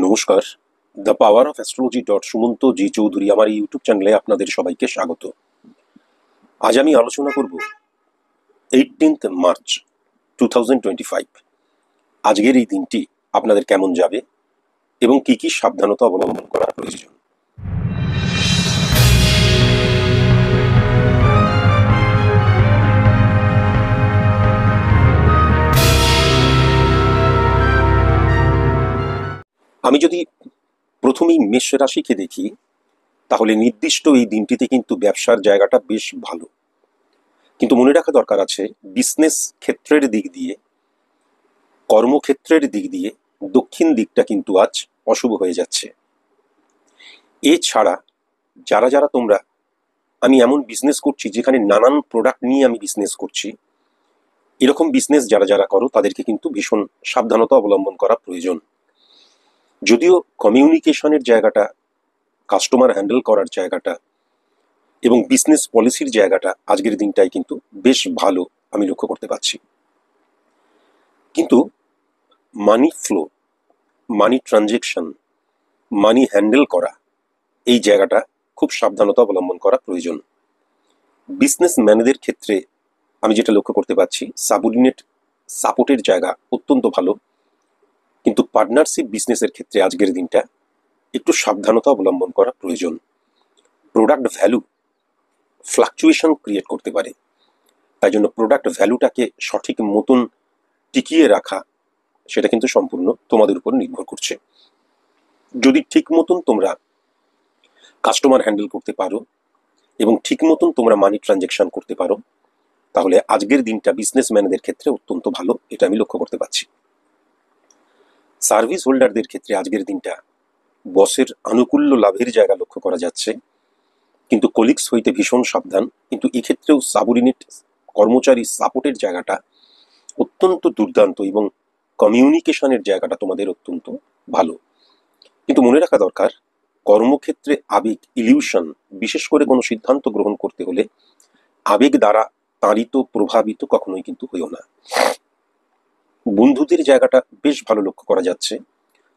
নমস্কার। The power of astrology Sumanta G Chowdhury আমার এই ইউটিউব চ্যানেলে আপনাদের সবাইকে স্বাগত। আজ আমি আলোচনা করব 18th মার্চ 2025। আজকের এই দিনটি আপনাদের কেমন যাবে এবং কি কি সাবধানতা অবলম্বন করা প্রয়োজন। আমি যদি প্রথমেই মেষ রাশিকে দেখি, তাহলে নির্দিষ্ট এই দিনটিতে কিন্তু ব্যবসার জায়গাটা বেশ ভালো, কিন্তু মনে রাখা দরকার আছে বিজনেস ক্ষেত্রের দিক দিয়ে, কর্মক্ষেত্রের দিক দিয়ে দক্ষিণ দিকটা কিন্তু আজ অশুভ হয়ে যাচ্ছে। এছাড়া যারা যারা তোমরা, আমি এমন বিজনেস করছি যেখানে নানান প্রোডাক্ট নিয়ে আমি বিজনেস করছি, এরকম বিজনেস যারা যারা করো তাদেরকে কিন্তু ভীষণ সাবধানতা অবলম্বন করা প্রয়োজন। যদিও কমিউনিকেশনের জায়গাটা, কাস্টমার হ্যান্ডেল করার জায়গাটা এবং বিজনেস পলিসির জায়গাটা আজকের দিনটাই কিন্তু বেশ ভালো আমি লক্ষ্য করতে পারছি, কিন্তু মানি ফ্লো, মানি ট্রানজেকশন, মানি হ্যান্ডেল করা, এই জায়গাটা খুব সাবধানতা অবলম্বন করা প্রয়োজন। বিজনেসম্যানদের ক্ষেত্রে আমি যেটা লক্ষ্য করতে পারছি, সাবঅর্ডিনেট সাপোর্টের জায়গা অত্যন্ত ভালো, কিন্তু পার্টনারশিপ বিজনেসের ক্ষেত্রে আজকের দিনটা একটু সাবধানতা অবলম্বন করা প্রয়োজন। প্রোডাক্ট ভ্যালু ফ্লাকচুয়েশন ক্রিয়েট করতে পারে, তাই জন্য প্রোডাক্ট ভ্যালুটাকে সঠিক মতন টিকিয়ে রাখা সেটা কিন্তু সম্পূর্ণ তোমাদের উপর নির্ভর করছে। যদি ঠিক মতন তোমরা কাস্টমার হ্যান্ডেল করতে পারো এবং ঠিক মতন তোমরা মানি ট্রানজেকশন করতে পারো, তাহলে আজকের দিনটা বিজনেসম্যানদের ক্ষেত্রে অত্যন্ত ভালো, এটা আমি লক্ষ্য করতে পারছি। সার্ভিস হোল্ডারদের ক্ষেত্রে আজকের দিনটা বসের আনুকূল্য লাভের জায়গা লক্ষ্য করা যাচ্ছে, কিন্তু কলিগস হইতে ভীষণ সাবধান। কিন্তু এক্ষেত্রেও সাবঅর্ডিনেট কর্মচারী সাপোর্টের জায়গাটা অত্যন্ত দুর্দান্ত এবং কমিউনিকেশনের জায়গাটা তোমাদের অত্যন্ত ভালো। কিন্তু মনে রাখা দরকার, কর্মক্ষেত্রে আবেগ, ইলিউশন, বিশেষ করে কোনো সিদ্ধান্ত গ্রহণ করতে হলে আবেগ দ্বারা তাড়িত, প্রভাবিত কখনোই কিন্তু হইও না। বন্ধুদের জায়গাটা বেশ ভালো লক্ষ্য করা যাচ্ছে।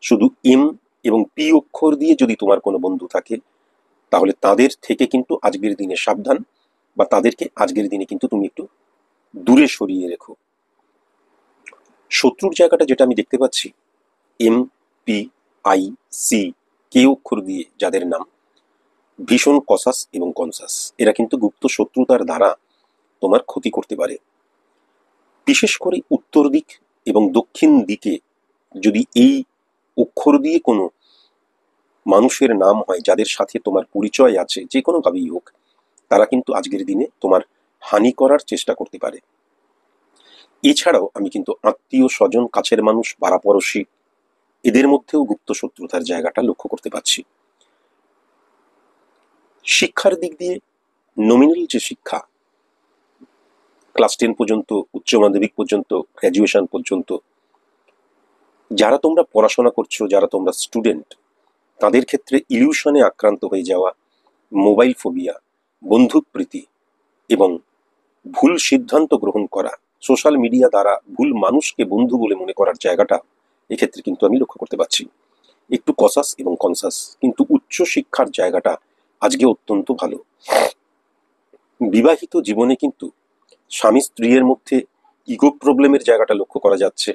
শুধু এম এবং পি অক্ষর দিয়ে যদি তোমার কোনো বন্ধু থাকে, তাহলে তাদের থেকে কিন্তু আজকের দিনে সাবধান, বা তাদেরকে আজকের দিনে কিন্তু তুমি একটু দূরে সরিয়ে রেখো। শত্রুর জায়গাটা যেটা আমি দেখতে পাচ্ছি, এম, পি, আই, সি, কে অক্ষর দিয়ে যাদের নাম, ভীষণ কসাস এবং কনসাস, এরা কিন্তু গুপ্ত শত্রুতার দ্বারা তোমার ক্ষতি করতে পারে। বিশেষ করে উত্তর দিক এবং দক্ষিণ দিকে যদি এই অক্ষর দিয়ে কোনো মানুষের নাম হয়, যাদের সাথে তোমার পরিচয় আছে যে কোনোভাবেই হোক, তারা কিন্তু আজকের দিনে তোমার হানি করার চেষ্টা করতে পারে। এছাড়াও আমি কিন্তু আত্মীয় স্বজন, কাছের মানুষ, পাড়াপড়শি, এদের মধ্যেও গুপ্ত শত্রুতার জায়গাটা লক্ষ্য করতে পারছি। শিক্ষার দিক দিয়ে নমিনাল যে শিক্ষা, ক্লাস 10 পর্যন্ত, উচ্চ মাধ্যমিক পর্যন্ত, গ্র্যাজুয়েশন পর্যন্ত যারা তোমরা পড়াশোনা করছো, যারা তোমরা স্টুডেন্ট, তাদের ক্ষেত্রে ইলিউশনে আক্রান্ত হয়ে যাওয়া, মোবাইল ফোবিয়া, বন্দুক প্রীতি এবং ভুল সিদ্ধান্ত গ্রহণ করা, সোশ্যাল মিডিয়া দ্বারা ভুল মানুষকে বন্ধু বলে মনে করার জায়গাটা এক্ষেত্রে কিন্তু আমি লক্ষ্য করতে পারছি। একটু কসাস এবং কনসাস, কিন্তু উচ্চ শিক্ষার জায়গাটা আজকে অত্যন্ত ভালো। বিবাহিত জীবনে কিন্তু স্বামী স্ত্রীর মধ্যে ইগো প্রবলেমের জায়গাটা লক্ষ্য করা যাচ্ছে,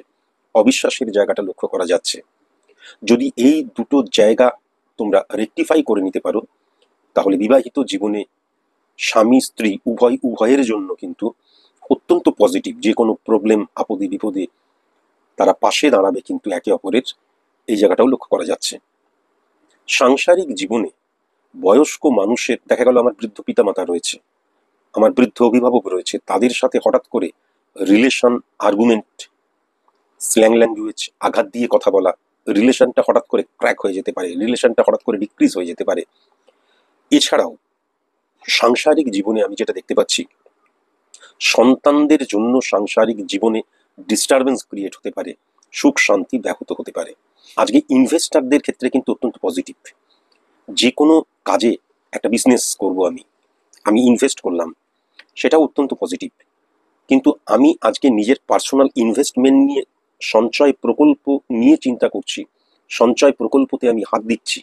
অবিশ্বাসের জায়গাটা লক্ষ্য করা যাচ্ছে। যদি এই দুটো জায়গা তোমরা রেকটিফাই করে নিতে পারো, তাহলে বিবাহিত জীবনে স্বামী স্ত্রী উভয়ের জন্য কিন্তু অত্যন্ত পজিটিভ। যে কোনো প্রবলেম, আপদে বিপদে তারা পাশে দাঁড়াবে কিন্তু একে অপরের, এই জায়গাটাও লক্ষ্য করা যাচ্ছে। সাংসারিক জীবনে বয়স্ক মানুষের, দেখা গেল আমার বৃদ্ধ পিতামাতা রয়েছে, আমার বৃদ্ধ অভিভাবক রয়েছে, তাদের সাথে হঠাৎ করে রিলেশন, আর্গুমেন্ট, স্ল্যাং ল্যাঙ্গুয়েজ, আঘাত দিয়ে কথা বলা, রিলেশনটা হঠাৎ করে ক্র্যাক হয়ে যেতে পারে, রিলেশনটা হঠাৎ করে ডিক্রিজ হয়ে যেতে পারে। এছাড়াও সাংসারিক জীবনে আমি যেটা দেখতে পাচ্ছি, সন্তানদের জন্য সাংসারিক জীবনে ডিস্টারবেন্স ক্রিয়েট হতে পারে, সুখ শান্তি ব্যাহত হতে পারে। আজকে ইনভেস্টারদের ক্ষেত্রে কিন্তু অত্যন্ত পজিটিভ। যে কোনো কাজে, একটা বিজনেস করব আমি ইনভেস্ট করলাম, সেটা অত্যন্ত পজিটিভ। কিন্তু আমি আজকে নিজের পার্সোনাল ইনভেস্টমেন্ট নিয়ে, সঞ্চয় প্রকল্প নিয়ে চিন্তা করছি, সঞ্চয় প্রকল্পতে আমি হাত দিচ্ছি,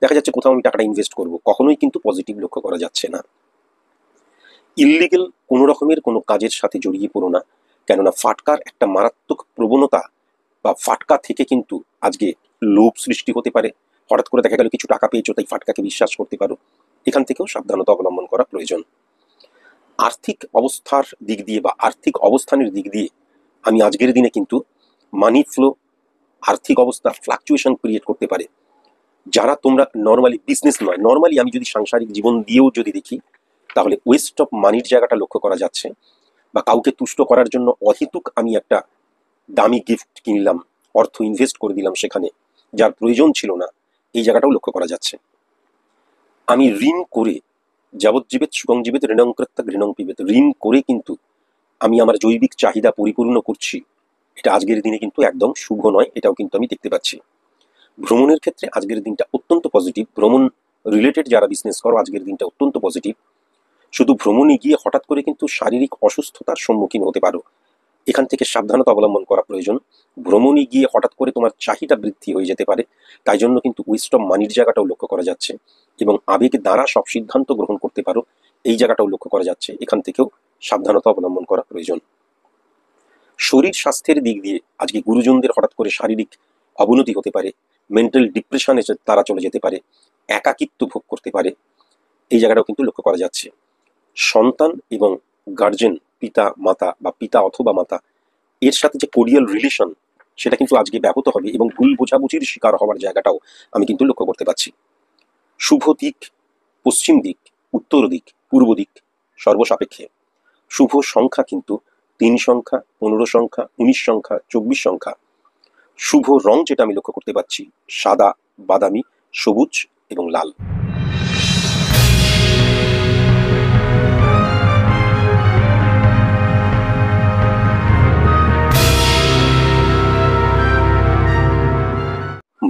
দেখা যাচ্ছে কোথাও আমি টাকাটা ইনভেস্ট করব, কখনোই কিন্তু পজিটিভ লক্ষ্য করা যাচ্ছে না। ইললিগেল কোনো রকমের কোনো কাজের সাথে জড়িয়ে পড়ো না, কেননা ফাটকার একটা মারাত্মক প্রবণতা বা ফাটকা থেকে কিন্তু আজকে লোভ সৃষ্টি হতে পারে। হঠাৎ করে দেখা গেল কিছু টাকা পেয়েছো, তাই ফাটকাকে বিশ্বাস করতে পারো। এখান থেকেও সাবধানতা অবলম্বন করা প্রয়োজন। আর্থিক অবস্থার দিক দিয়ে বা আর্থিক অবস্থানের দিক দিয়ে আমি আজকের দিনে কিন্তু মানি ফ্লো, আর্থিক অবস্থার ফ্লাকচুয়েশন ক্রিয়েট করতে পারে। যারা তোমরা নর্মালি বিজনেস নয়, নর্মালি আমি যদি সাংসারিক জীবন দিয়েও যদি দেখি, তাহলে ওয়েস্ট অফ মানির জায়গাটা লক্ষ্য করা যাচ্ছে, বা কাউকে তুষ্ট করার জন্য অহেতুক আমি একটা দামি গিফট কিনলাম, অর্থ ইনভেস্ট করে দিলাম সেখানে, যার প্রয়োজন ছিল না, এই জায়গাটাও লক্ষ্য করা যাচ্ছে। আমি ঋণ করে, যাবজ্জীবেত সুখং জীবেত ঋণং কৃত্যা ঘৃণং পিবেত, ঋণ করে কিন্তু আমি আমার জৈবিক চাহিদা পরিপূর্ণ করছি, এটা আজকের দিনে কিন্তু একদম শুভ নয়, এটাও কিন্তু আমি দেখতে পাচ্ছি। ভ্রমণের ক্ষেত্রে আজকের দিনটা অত্যন্ত পজিটিভ। ভ্রমণ রিলেটেড যারা বিজনেস করো, আজকের দিনটা অত্যন্ত পজিটিভ। শুধু ভ্রমণে গিয়ে হঠাৎ করে কিন্তু শারীরিক অসুস্থতার সম্মুখীন হতে পারো, এখান থেকে সাবধানতা অবলম্বন করা প্রয়োজন। ভ্রমণে গিয়ে হঠাৎ করে তোমার চাহিদা বৃদ্ধি হয়ে যেতে পারে, তাই জন্য কিন্তু ওয়েস্ট অফ মানির জায়গাটাও লক্ষ্য করা যাচ্ছে, এবং আবেগ দ্বারা সব সিদ্ধান্ত গ্রহণ করতে পারো, এই জায়গাটাও লক্ষ্য করা যাচ্ছে, এখান থেকেও সাবধানতা অবলম্বন করা প্রয়োজন। শরীর স্বাস্থ্যের দিক দিয়ে আজকে গুরুজনদের হঠাৎ করে শারীরিক অবনতি হতে পারে, মেন্টাল ডিপ্রেশনে তারা চলে যেতে পারে, একাকিত্ব ভোগ করতে পারে, এই জায়গাটাও কিন্তু লক্ষ্য করা যাচ্ছে। সন্তান এবং গার্জেন, পিতা মাতা বা পিতা অথবা মাতা, এর সাথে যে কোরিয়াল রিলেশন, সেটা কিন্তু আজকে ব্যাহত হবে, এবং ভুল বোঝাবুঝির শিকার হওয়ার জায়গাটাও আমি কিন্তু লক্ষ্য করতে পারছি। শুভ দিক পশ্চিম দিক, উত্তর দিক, পূর্ব দিক সর্বসাপেক্ষে। শুভ সংখ্যা কিন্তু 3 সংখ্যা, 15 সংখ্যা, 19 সংখ্যা, 24 সংখ্যা। শুভ রং যেটা আমি লক্ষ্য করতে পারছি, সাদা, বাদামি, সবুজ এবং লাল।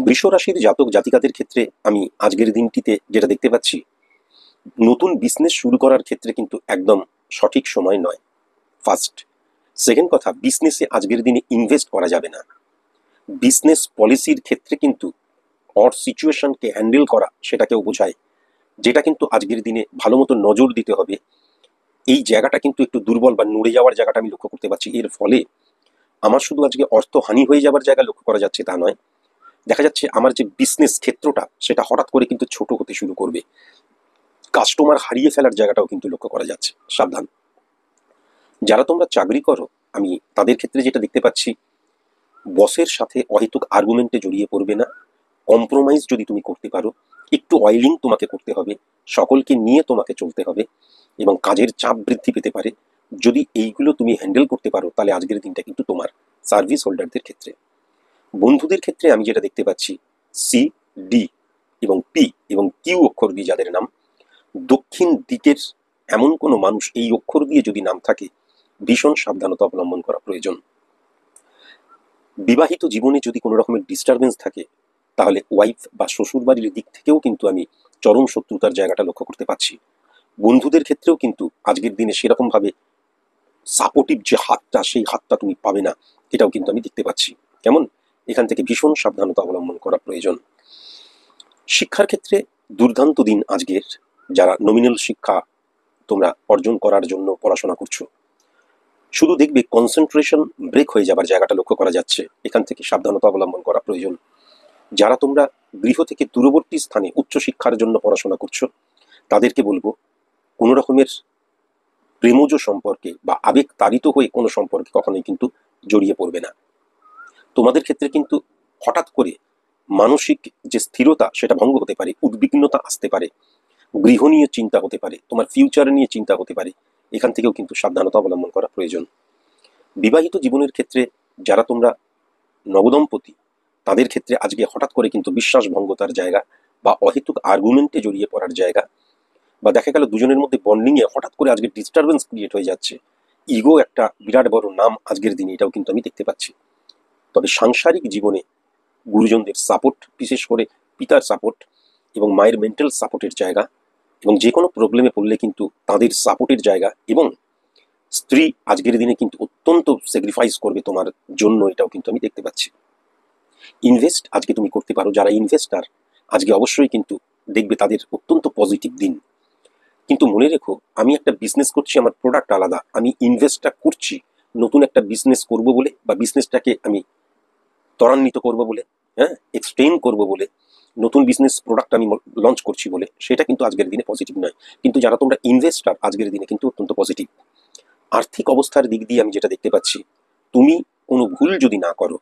বৃষ রাশির জাতক জাতিকাদের ক্ষেত্রে আমি আজকের দিনটিতে যেটা দেখতে পাচ্ছি, নতুন বিজনেস শুরু করার ক্ষেত্রে কিন্তু একদম সঠিক সময় নয়, ফার্স্ট। সেকেন্ড কথা, বিজনেসে আজকের দিনে ইনভেস্ট করা যাবে না। বিজনেস পলিসির ক্ষেত্রে কিন্তু অর সিচুয়েশনকে হ্যান্ডেল করা, সেটাকেও বোঝায়, যেটা কিন্তু আজকের দিনে ভালো মতো নজর দিতে হবে। এই জায়গাটা কিন্তু একটু দুর্বল বা নড়ে যাওয়ার জায়গাটা আমি লক্ষ্য করতে পারছি। এর ফলে আমার শুধু আজকে অর্থহানি হয়ে যাওয়ার জায়গা লক্ষ্য করা যাচ্ছে তা নয়, দেখা যাচ্ছে আমার যে বিজনেস ক্ষেত্রটা, সেটা হঠাৎ করে কিন্তু ছোট হতে শুরু করবে, কাস্টমার হারিয়ে ফেলার জায়গাটাও কিন্তু লক্ষ্য করা যাচ্ছে, সাবধান। যারা তোমরা চাকরি করো, আমি তাদের ক্ষেত্রে যেটা দেখতে পাচ্ছি, বসের সাথে অহেতুক আর্গুমেন্টে জড়িয়ে পড়বে না। কম্প্রোমাইজ যদি তুমি করতে পারো, একটু অয়েলিং তোমাকে করতে হবে, সকলকে নিয়ে তোমাকে চলতে হবে, এবং কাজের চাপ বৃদ্ধি পেতে পারে। যদি এইগুলো তুমি হ্যান্ডেল করতে পারো, তাহলে আজকের দিনটা কিন্তু তোমার। সার্ভিস হোল্ডারদের ক্ষেত্রে, বন্ধুদের ক্ষেত্রে আমি যেটা দেখতে পাচ্ছি, সি, ডি এবং পি এবং কিউ অক্ষর দিয়ে যাদের নাম, দক্ষিণ দিকের এমন কোনো মানুষ এই অক্ষর দিয়ে যদি নাম থাকে, ভীষণ সাবধানতা অবলম্বন করা প্রয়োজন। বিবাহিত জীবনে যদি কোনো রকমের ডিস্টারবেন্স থাকে, তাহলে ওয়াইফ বা শ্বশুর বাড়ির দিক থেকেও কিন্তু আমি চরম শত্রুতার জায়গাটা লক্ষ্য করতে পারছি। বন্ধুদের ক্ষেত্রেও কিন্তু আজকের দিনে সেরকম ভাবে সাপোর্টিভ যে হাতটা, সেই হাতটা তুমি পাবে না, এটাও কিন্তু আমি দেখতে পাচ্ছি। কেমন, এখান থেকে ভীষণ সাবধানতা অবলম্বন করা প্রয়োজন। শিক্ষার ক্ষেত্রে দুর্দান্ত দিন আজকের। যারা নমিনাল শিক্ষা তোমরা অর্জন করার জন্য পড়াশোনা করছো, শুধু দেখবে কনসেন্ট্রেশন ব্রেক হয়ে যাবার জায়গাটা লক্ষ্য করা যাচ্ছে, এখান থেকে সাবধানতা অবলম্বন করা প্রয়োজন। যারা তোমরা গৃহ থেকে দূরবর্তী স্থানে উচ্চশিক্ষার জন্য পড়াশোনা করছো, তাদেরকে বলবো, কোনো রকমের প্রেমজ সম্পর্কে বা আবেগ তাড়িত হয়ে কোনো সম্পর্কে কখনোই কিন্তু জড়িয়ে পড়বে না। তোমাদের ক্ষেত্রে কিন্তু হঠাৎ করে মানসিক যে স্থিরতা, সেটা ভঙ্গ হতে পারে, উদ্বিগ্নতা আসতে পারে, গৃহ নিয়ে চিন্তা হতে পারে, তোমার ফিউচার নিয়ে চিন্তা হতে পারে, এখান থেকেও কিন্তু সাবধানতা অবলম্বন করা প্রয়োজন। বিবাহিত জীবনের ক্ষেত্রে যারা তোমরা নবদম্পতি, তাদের ক্ষেত্রে আজকে হঠাৎ করে কিন্তু বিশ্বাসভঙ্গতার জায়গা বা অহেতুক আর্গুমেন্টে জড়িয়ে পড়ার জায়গা, বা দেখা গেল দুজনের মধ্যে বন্ডিংয়ে হঠাৎ করে আজকে ডিস্টারবেন্স ক্রিয়েট হয়ে যাচ্ছে, ইগো একটা বিরাট বড় নাম আজকের দিনে, এটাও কিন্তু আমি দেখতে পাচ্ছি। তবে সাংসারিক জীবনে গুরুজনদের সাপোর্ট, বিশেষ করে পিতার সাপোর্ট এবং মায়ের মেন্টাল সাপোর্টের জায়গা, এবং যে কোনো প্রবলেমে পড়লে কিন্তু তাদের সাপোর্টের জায়গা, এবং স্ত্রী আজকের দিনে কিন্তু অত্যন্ত স্যাক্রিফাইস করবে তোমার জন্য, এটাও কিন্তু আমি দেখতে পাচ্ছি। ইনভেস্ট আজকে তুমি করতে পারো, যারা ইনভেস্টার আজকে অবশ্যই কিন্তু দেখবে তাদের অত্যন্ত পজিটিভ দিন। কিন্তু মনে রেখো, আমি একটা বিজনেস করছি, আমার প্রোডাক্ট আলাদা, আমি ইনভেস্টটা করছি নতুন একটা বিজনেস করব বলে, বা বিজনেসটাকে আমি ত্বরান্বিত করব বলে, হ্যাঁ, এক্সটেন্ড করব বলে, নতুন বিজনেস প্রোডাক্ট আমি লঞ্চ করছি বলে, সেটা কিন্তু আজকের দিনে পজিটিভ নয়। কিন্তু যারা তোমরা ইনভেস্টার আজকের দিনে কিন্তু অত্যন্ত পজিটিভ। আর্থিক অবস্থার দিক দিয়ে আমি যেটা দেখতে পাচ্ছি, তুমি কোনো ভুল যদি না করো,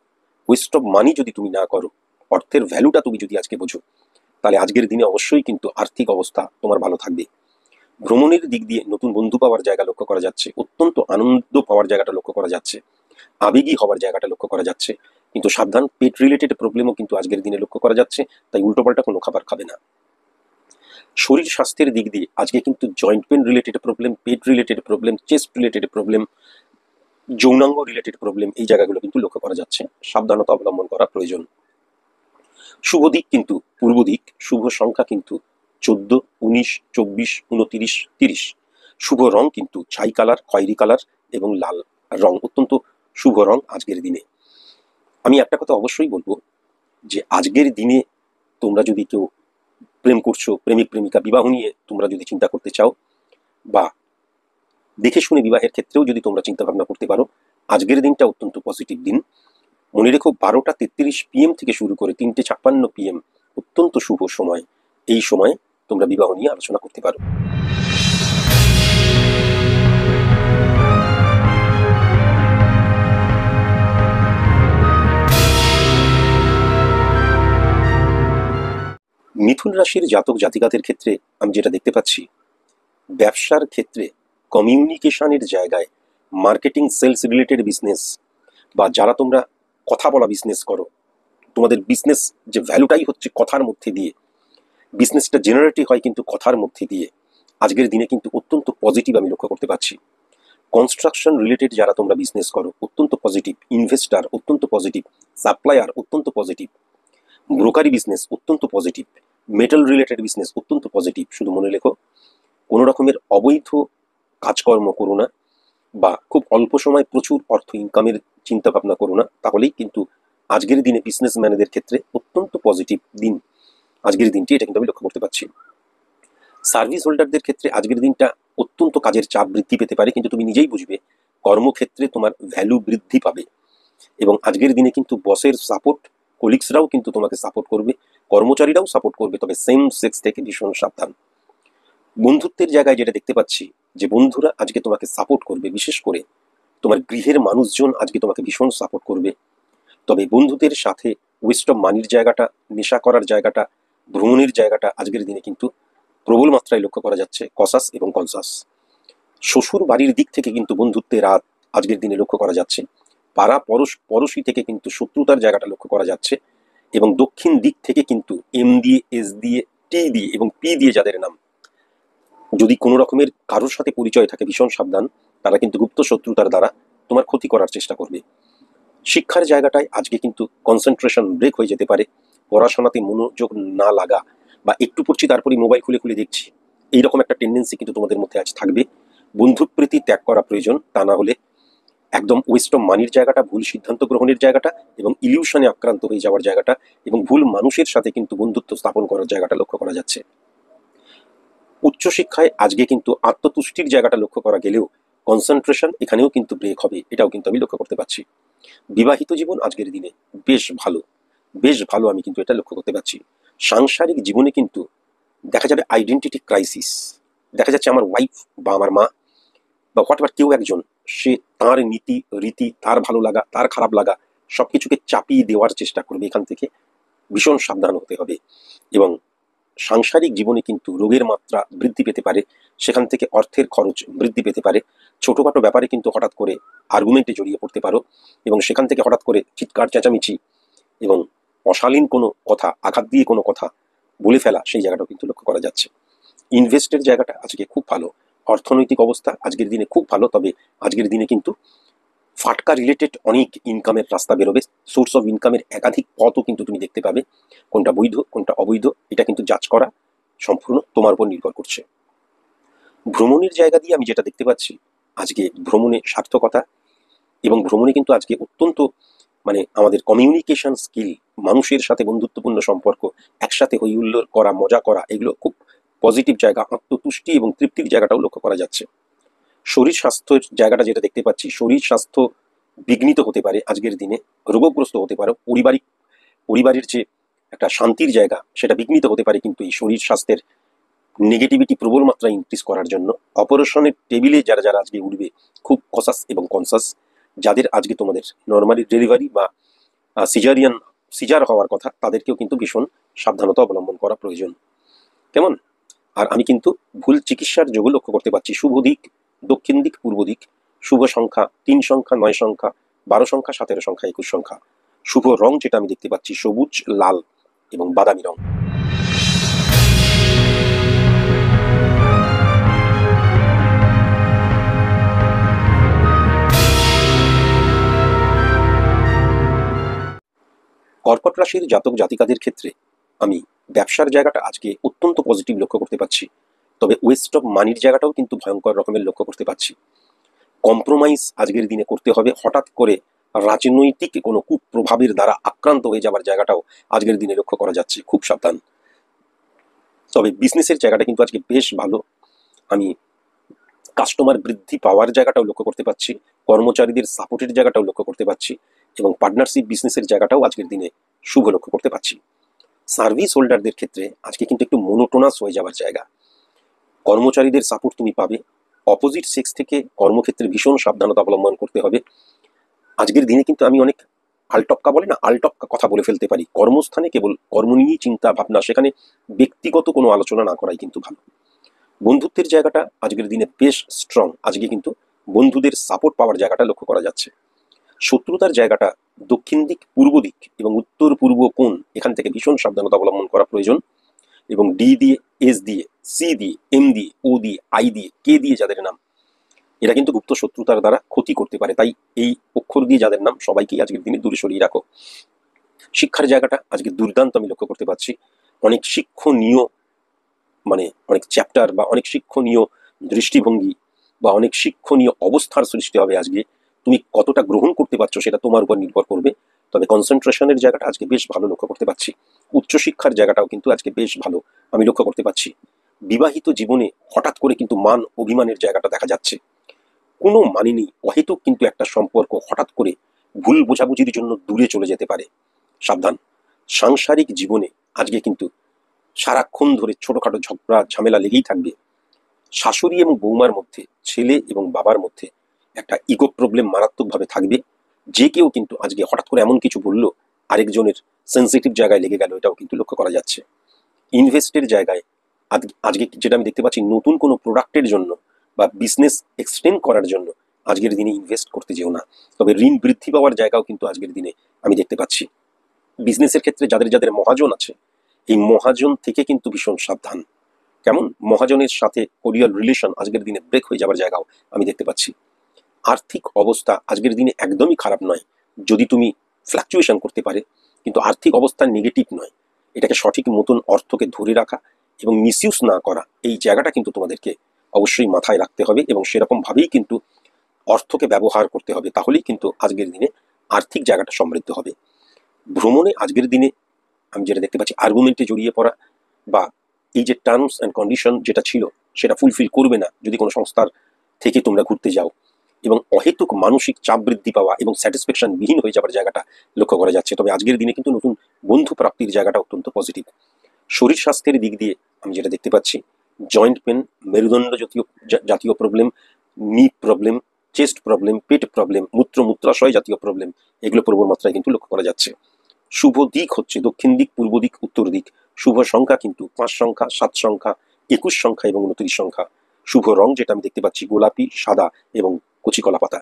ওয়েস্ট অফ মানি যদি তুমি না করো, অর্থের ভ্যালুটা তুমি যদি আজকে বোঝো, তাহলে আজকের দিনে অবশ্যই কিন্তু আর্থিক অবস্থা তোমার ভালো থাকবে। ভ্রমণের দিক দিয়ে নতুন বন্ধু পাওয়ার জায়গা লক্ষ্য করা যাচ্ছে, অত্যন্ত আনন্দ পাওয়ার জায়গাটা লক্ষ্য করা যাচ্ছে, আবেগী হওয়ার জায়গাটা লক্ষ্য করা যাচ্ছে। কিন্তু সাবধান, পেট রিলেটেড প্রবলেমও কিন্তু আজকের দিনে লক্ষ্য করা যাচ্ছে, তাই উল্টোপাল্টা কোনো খাবার খাবে না। শরীর স্বাস্থ্যের দিক দিয়ে আজকে কিন্তু জয়েন্ট পেন রিলেটেড প্রবলেম, পেট related problem, chest related problem, যৌনাঙ্গ রিলেটেড প্রবলেম, এই জায়গাগুলো কিন্তু লক্ষ্য করা যাচ্ছে, সাবধানতা অবলম্বন করা প্রয়োজন। শুভ দিক কিন্তু পূর্ব দিক, শুভ সংখ্যা কিন্তু 14, 19, 24, 29, 30। শুভ রং কিন্তু ছাই কালার, খয়েরি কালার এবং লাল রং অত্যন্ত শুভ রং আজকের দিনে। আমি একটা কথা অবশ্যই বলবো, যে আজকের দিনে তোমরা যদি কেউ প্রেম করছো, প্রেমিক প্রেমিকা বিবাহ নিয়ে তোমরা যদি চিন্তা করতে চাও, বা দেখে শুনে বিবাহের ক্ষেত্রেও যদি তোমরা চিন্তা ভাবনা করতে পারো, আজকের দিনটা অত্যন্ত পজিটিভ দিন। মনে রেখো, 12টা 33 PM থেকে শুরু করে 3টে 56 PM অত্যন্ত শুভ সময়। এই সময়ে তোমরা বিবাহ নিয়ে আলোচনা করতে পারো। মিথুন রাশির জাতক জাতিকাদের ক্ষেত্রে আমি যেটা দেখতে পাচ্ছি, ব্যবসার ক্ষেত্রে কমিউনিকেশনের জায়গায়, মার্কেটিং সেলস রিলেটেড বিজনেস, বা যারা তোমরা কথা বলা বিজনেস করো, তোমাদের বিজনেস যে ভ্যালুটাই হচ্ছে কথার মধ্যে দিয়ে, বিজনেসটা জেনারেটই হয় কিন্তু কথার মধ্যে দিয়ে, আজকের দিনে কিন্তু অত্যন্ত পজিটিভ আমি লক্ষ্য করতে পারছি। কনস্ট্রাকশন রিলেটেড যারা তোমরা বিজনেস করো অত্যন্ত পজিটিভ, ইনভেস্টার অত্যন্ত পজিটিভ, সাপ্লায়ার অত্যন্ত পজিটিভ, ব্রোকারি বিজনেস অত্যন্ত পজিটিভ, মেটাল রিলেটেড বিজনেস অত্যন্ত পজিটিভ। শুধু মনে রেখো, কোনো রকমের অবৈধ কাজকর্ম করো না, বা খুব অল্প সময় প্রচুর অর্থ ইনকামের চিন্তা ভাবনা করো না, তাহলেই কিন্তু আজকের দিনে বিজনেসম্যানদের ক্ষেত্রে অত্যন্ত পজিটিভ দিন। আজকের দিনটি এটা কিন্তু আমি লক্ষ্য করতে পারছি। সার্ভিস হোল্ডারদের ক্ষেত্রে আজকের দিনটা অত্যন্ত কাজের চাপ বৃদ্ধি পেতে পারে, কিন্তু তুমি নিজেই বুঝবে কর্মক্ষেত্রে তোমার ভ্যালু বৃদ্ধি পাবে। এবং আজকের দিনে কিন্তু বসের সাপোর্ট, কলিগসরাও কিন্তু তোমাকে সাপোর্ট করবে, কর্মচারীরাও সাপোর্ট করবে, তবে সেম সেক্স থেকে ভীষণ সাবধান। বন্ধুত্বের জায়গায় যেটা দেখতে পাচ্ছি, যে বন্ধুরা আজকে তোমাকে সাপোর্ট করবে, বিশেষ করে তোমার গৃহের মানুষজন আজকে তোমাকে ভীষণ সাপোর্ট করবে। তবে বন্ধুদের সাথে ওয়েস্ট অফ মানির জায়গাটা, নেশা করার জায়গাটা, ভ্রমণের জায়গাটা আজকের দিনে কিন্তু প্রবল মাত্রায় লক্ষ্য করা যাচ্ছে, কসাস এবং কনসাস। শ্বশুর বাড়ির দিক থেকে কিন্তু বন্ধুত্বের রাত আজকের দিনে লক্ষ্য করা যাচ্ছে। পাড়া পড়শি থেকে কিন্তু শত্রুতার জায়গাটা লক্ষ্য করা যাচ্ছে। এবং দক্ষিণ দিক থেকে কিন্তু এম দিয়ে, এস দিয়ে, টি দিয়ে এবং পি দিয়ে যাদের নাম, যদি কোনো রকমের কারোর সাথে পরিচয় থাকে ভীষণ সাবধান, তারা কিন্তু গুপ্ত শত্রুতার দ্বারা তোমার ক্ষতি করার চেষ্টা করবে। শিক্ষার জায়গাটায় আজকে কিন্তু কনসেন্ট্রেশন ব্রেক হয়ে যেতে পারে, পড়াশোনাতে মনোযোগ না লাগা, বা একটু পড়ছি তারপরে মোবাইল খুলে খুলে দেখছি, এইরকম একটা টেন্ডেন্সি কিন্তু তোমাদের মধ্যে আজ থাকবে। বন্ধুপ্রীতি ত্যাগ করা প্রয়োজন, তা না হলে একদম ওয়েস্ট অফ মানির জায়গাটা, ভুল সিদ্ধান্ত গ্রহণের জায়গাটা, এবং ইলিউশনে আক্রান্ত হয়ে যাওয়ার জায়গাটা, এবং ভুল মানুষের সাথে কিন্তু বন্ধুত্ব স্থাপন করার জায়গাটা লক্ষ্য করা যাচ্ছে। উচ্চশিক্ষায় আজকে কিন্তু আত্মতুষ্টির জায়গাটা লক্ষ্য করা গেলেও কনসেন্ট্রেশন এখানেও কিন্তু ব্রেক হবে, এটাও কিন্তু আমি লক্ষ্য করতে পারছি। বিবাহিত জীবন আজকের দিনে বেশ ভালো, বেশ ভালো, আমি কিন্তু এটা লক্ষ্য করতে পারছি। সাংসারিক জীবনে কিন্তু দেখা যাবে আইডেন্টিটি ক্রাইসিস, দেখা যাচ্ছে আমার ওয়াইফ বা আমার মা বা হোয়াট এভার কেউ একজন, সে তার নীতি রীতি, তার ভালো লাগা, তার খারাপ লাগা সবকিছুকে চাপিয়ে দেওয়ার চেষ্টা করবে। এখান থেকে ভীষণ সাবধান হতে হবে। এবং সাংসারিক জীবনে কিন্তু রোগের মাত্রা বৃদ্ধি পেতে পারে, সেখান থেকে অর্থের খরচ বৃদ্ধি পেতে পারে। ছোটোখাটো ব্যাপারে কিন্তু হঠাৎ করে আর্গুমেন্টে জড়িয়ে পড়তে পারো, এবং সেখান থেকে হঠাৎ করে চিৎকার চেঁচামেচি এবং অশালীন কোনো কথা, আঘাত দিয়ে কোনো কথা বলে ফেলা, সেই জায়গাটাও কিন্তু লক্ষ্য করা যাচ্ছে। ইনভেস্টের জায়গাটা আজকে খুব ভালো, অর্থনৈতিক অবস্থা আজকের দিনে খুব ভালো, তবে আজকের দিনে কিন্তু ফাটকা রিলেটেড অনেক ইনকামের রাস্তা বেরোবে, সোর্স অফ ইনকামের একাধিক পথও কিন্তু তুমি দেখতে পাবে। কোনটা বৈধ কোনটা অবৈধ এটা কিন্তু যাচ করা সম্পূর্ণ তোমার উপর নির্ভর করছে। ভ্রমণের জায়গা দিয়ে আমি যেটা দেখতে পাচ্ছি, আজকে ভ্রমণে সার্থকতা, এবং ভ্রমণে কিন্তু আজকে অত্যন্ত মানে আমাদের কমিউনিকেশন স্কিল, মানুষের সাথে বন্ধুত্বপূর্ণ সম্পর্ক, একসাথে হই হুল্লোড় করা, মজা করা, এগুলো খুব পজিটিভ জায়গা। আত্মতুষ্টি এবং তৃপ্তির জায়গাটাও লক্ষ্য করা যাচ্ছে। শরীর স্বাস্থ্যের জায়গাটা যেটা দেখতে পাচ্ছি, শরীর স্বাস্থ্য বিঘ্নিত হতে পারে আজকের দিনে, রোগগ্রস্ত হতে পারে, পরিবারের যে একটা শান্তির জায়গা সেটা বিঘ্নিত হতে পারে, কিন্তু এই শরীর স্বাস্থ্যের নেগেটিভিটি প্রবল মাত্রায় ইনক্রিজ করার জন্য অপারেশনের টেবিলে যারা যারা আজকে উঠবে খুব কসাস এবং কনসাস। যাদের আজকে তোমাদের নর্মালি ডেলিভারি বা সিজার হওয়ার কথা, তাদেরকেও কিন্তু ভীষণ সাবধানতা অবলম্বন করা প্রয়োজন। কেমন? আর আমি কিন্তু ভুল চিকিৎসার যোগ লক্ষ্য করতে পারছি। শুভ দিক দক্ষিণ দিক, পূর্ব দিক। শুভ সংখ্যা 3 সংখ্যা, 9 সংখ্যা, 12 সংখ্যা, 17 সংখ্যা, 21 সংখ্যা। শুভ রং যেটা আমি দেখতে পাচ্ছি সবুজ, লাল এবং বাদামি রং। কর্কট রাশির জাতক জাতিকাদের ক্ষেত্রে আমি ব্যবসার জায়গাটা আজকে অত্যন্ত পজিটিভ লক্ষ্য করতে পারছি। তবে ওয়েস্ট অফ মানির জায়গাটাও কিন্তু ভয়ঙ্কর রকমের লক্ষ্য করতে পারছি। কম্প্রোমাইজ আজকের দিনে করতে হবে। হঠাৎ করে রাজনৈতিক কোনো কুপ্রভাবের দ্বারা আক্রান্ত হয়ে যাওয়ার জায়গাটাও আজকের দিনে লক্ষ্য করা যাচ্ছে। খুব সাবধান। তবে বিজনেসের জায়গাটা কিন্তু আজকে বেশ ভালো। আমি কাস্টমার বৃদ্ধি পাওয়ার জায়গাটাও লক্ষ্য করতে পারছি, কর্মচারীদের সাপোর্টের জায়গাটাও লক্ষ্য করতে পারছি, এবং পার্টনারশিপ বিজনেসের জায়গাটাও আজকের দিনে শুভ লক্ষ্য করতে পারছি। সার্ভিস হোল্ডারদের ক্ষেত্রে আজকে কিন্তু একটু মোনোটোনাস হয়ে যাওয়ার জায়গা। কর্মচারীদের সাপোর্ট তুমি পাবে। অপোজিট সেক্স থেকে কর্মক্ষেত্রে ভীষণ সাবধানতা অবলম্বন করতে হবে। আজকের দিনে কিন্তু আমি অনেক আলটপকা বলে না, আলটপকা কথা বলে ফেলতে পারি। কর্মস্থানে কেবল কর্ম নিয়েই চিন্তা ভাবনা, সেখানে ব্যক্তিগত কোনো আলোচনা না করাই কিন্তু ভালো। বন্ধুত্বের জায়গাটা আজকের দিনে বেশ স্ট্রং। আজকে কিন্তু বন্ধুদের সাপোর্ট পাওয়ার জায়গাটা লক্ষ্য করা যাচ্ছে। শত্রুতার জায়গাটা দক্ষিণ দিক, পূর্ব দিক এবং উত্তর পূর্ব কোণ, এখান থেকে ভীষণ সাবধানতা অবলম্বন করা প্রয়োজন। এবং ডি দিয়ে, এস দিয়ে, সি দিয়ে, এম দিয়ে, ও দিয়ে, আই দিয়ে, কে দিয়ে যাদের নাম, এরা কিন্তু গুপ্ত শত্রুতার দ্বারা ক্ষতি করতে পারে। তাই এই অক্ষর দিয়ে যাদের নাম, সবাইকেই আজকের দিনে দূরে সরিয়ে রাখো। শিক্ষার জায়গাটা আজকে দুর্দান্ত আমি লক্ষ্য করতে পারছি। অনেক শিক্ষণীয়, মানে অনেক চ্যাপ্টার বা অনেক শিক্ষণীয় দৃষ্টিভঙ্গি বা অনেক শিক্ষণীয় অবস্থার সৃষ্টি হবে আজকে। তুমি কতটা গ্রহণ করতে পারছো সেটা তোমার উপর নির্ভর করবে। তবে কনসেন্ট্রেশনের জায়গাটা আজকে বেশ ভালো লক্ষ্য করতে পারছি। উচ্চশিক্ষার জায়গাটাও কিন্তু আজকে বেশ ভালো আমি লক্ষ্য করতে পারছি। বিবাহিত জীবনে হঠাৎ করে কিন্তু মান অভিমানের জায়গাটা দেখা যাচ্ছে। কোনো মানে নেই, অহেতুক কিন্তু একটা সম্পর্ক হঠাৎ করে ভুল বোঝাবুঝির জন্য দূরে চলে যেতে পারে। সাবধান। সাংসারিক জীবনে আজকে কিন্তু সারাক্ষণ ধরে ছোটখাটো ঝগড়া ঝামেলা লেগেই থাকবে। শাশুড়ি এবং বৌমার মধ্যে, ছেলে এবং বাবার মধ্যে একটা ইগো প্রবলেম মারাত্মকভাবে থাকবে। যে কেউ কিন্তু আজকে হঠাৎ করে এমন কিছু বললো, আরেকজনের সেন্সিটিভ জায়গায় লেগে গেল, এটাও কিন্তু লক্ষ্য করা যাচ্ছে। ইনভেস্টের জায়গায় আজকে যেটা আমি দেখতে পাচ্ছি, নতুন কোনো প্রোডাক্টের জন্য বা বিজনেস এক্সটেন্ড করার জন্য আজকের দিনে ইনভেস্ট করতে যেও না। তবে ঋণ বৃদ্ধি পাওয়ার জায়গাও কিন্তু আজকের দিনে আমি দেখতে পাচ্ছি। বিজনেসের ক্ষেত্রে যাদের যাদের মহাজন আছে, এই মহাজন থেকে কিন্তু ভীষণ সাবধান। কেমন? মহাজনের সাথে কোরিয়াল রিলেশন আজকের দিনে ব্রেক হয়ে যাওয়ার জায়গাও আমি দেখতে পাচ্ছি। আর্থিক অবস্থা আজকের দিনে একদমই খারাপ নয়, যদি তুমি ফ্লাকচুয়েশন করতে পারে, কিন্তু আর্থিক অবস্থা নেগেটিভ নয়। এটাকে সঠিক মতন অর্থকে ধরে রাখা এবং মিসইউজ না করা, এই জায়গাটা কিন্তু তোমাদেরকে অবশ্যই মাথায় রাখতে হবে এবং সেরকমভাবেই কিন্তু অর্থকে ব্যবহার করতে হবে। তাহলেই কিন্তু আজকের দিনে আর্থিক জায়গাটা সমৃদ্ধ হবে। ভ্রমণে আজকের দিনে আমি যেটা দেখতে পাচ্ছি, আর্গুমেন্টে জড়িয়ে পড়া বা এই যে টার্মস অ্যান্ড কন্ডিশন যেটা ছিল সেটা ফুলফিল করবে না যদি কোনো সংস্থার থেকে তোমরা ঘুরতে যাও, এবং অহেতুক মানসিক চাপ বৃদ্ধি পাওয়া এবং স্যাটিসফ্যাকশন বিহীন হয়ে যাওয়ার জায়গাটা লক্ষ্য করা যাচ্ছে। তবে আজকের দিনে কিন্তু নতুন বন্ধু প্রাপ্তির জায়গাটা অত্যন্ত পজিটিভ। শরীর স্বাস্থ্যের দিক দিয়ে আমি যেটা দেখতে পাচ্ছি, জয়েন্ট পেন, মেরুদণ্ড জাতীয় প্রবলেম, নি প্রবলেম, চেস্ট প্রবলেম, পেট প্রবলেম, মূত্রাশয় জাতীয় প্রবলেম, এগুলো প্রবল মাত্রায় কিন্তু লক্ষ্য করা যাচ্ছে। শুভ দিক হচ্ছে দক্ষিণ দিক, পূর্ব দিক, উত্তর দিক। শুভ সংখ্যা কিন্তু 5 সংখ্যা, 7 সংখ্যা, 21 সংখ্যা এবং 29 সংখ্যা। শুভ রং যেটা আমি দেখতে পাচ্ছি গোলাপি, সাদা এবং কচি কলা পাতা।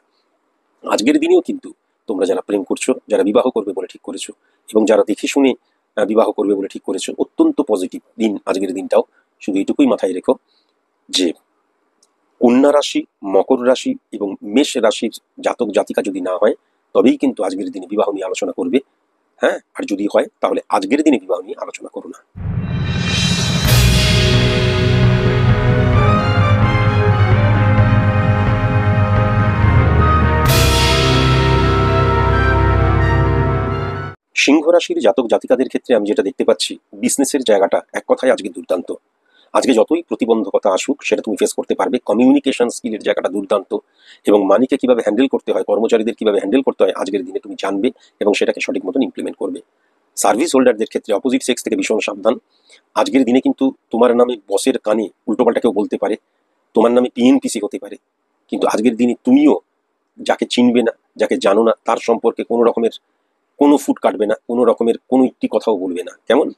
আজকের দিনেও কিন্তু তোমরা যারা প্রেম করছো, যারা বিবাহ করবে বলে ঠিক করেছো এবং যারা দেখে শুনে বিবাহ করবে বলে ঠিক করেছো, অত্যন্ত পজিটিভ দিন আজকের দিনটাও। শুধু এটুকুই মাথায় রেখো যে কন্যা রাশি, মকর রাশি এবং মেষ রাশির জাতক জাতিকা যদি না হয়, তবেই কিন্তু আজকের দিনে বিবাহ নিয়ে আলোচনা করবে। হ্যাঁ, আর যদি হয় তাহলে আজকের দিনে বিবাহ নিয়ে আলোচনা করো না। সিংহ রাশির জাতক জাতিকাদের ক্ষেত্রে আমি যেটা দেখতে পাচ্ছি, বিজনেসের জায়গাটা এক কথায় আজকে দুর্দান্ত। আজকে যতই প্রতিবন্ধকতা আসুক সেটা তুমি ফেস করতে পারবে। কমিউনিকেশন স্কিলের জায়গাটা দুর্দান্ত, এবং মানিকে কিভাবে হ্যান্ডেল করতে হয়, কর্মচারীদের কিভাবে হ্যান্ডেল করতে হয় আজকের দিনে তুমি জানবে এবং সেটাকে সঠিক মতন ইমপ্লিমেন্ট করবে। সার্ভিস হোল্ডারদের ক্ষেত্রে অপোজিট সেক্স থেকে ভীষণ সাবধান। আজকের দিনে কিন্তু তোমার নামে বসের কানে উল্টোপাল্টা কেউ বলতে পারে, তোমার নামে পিএনপিসি হতে পারে, কিন্তু আজকের দিনে তুমিও যাকে চিনবে না, যাকে জানো না, তার সম্পর্কে কোনো রকমের কোনো ফুট কাটবে না, কোনো রকমের কোনো একটি কথাও বলবে না, কেমন?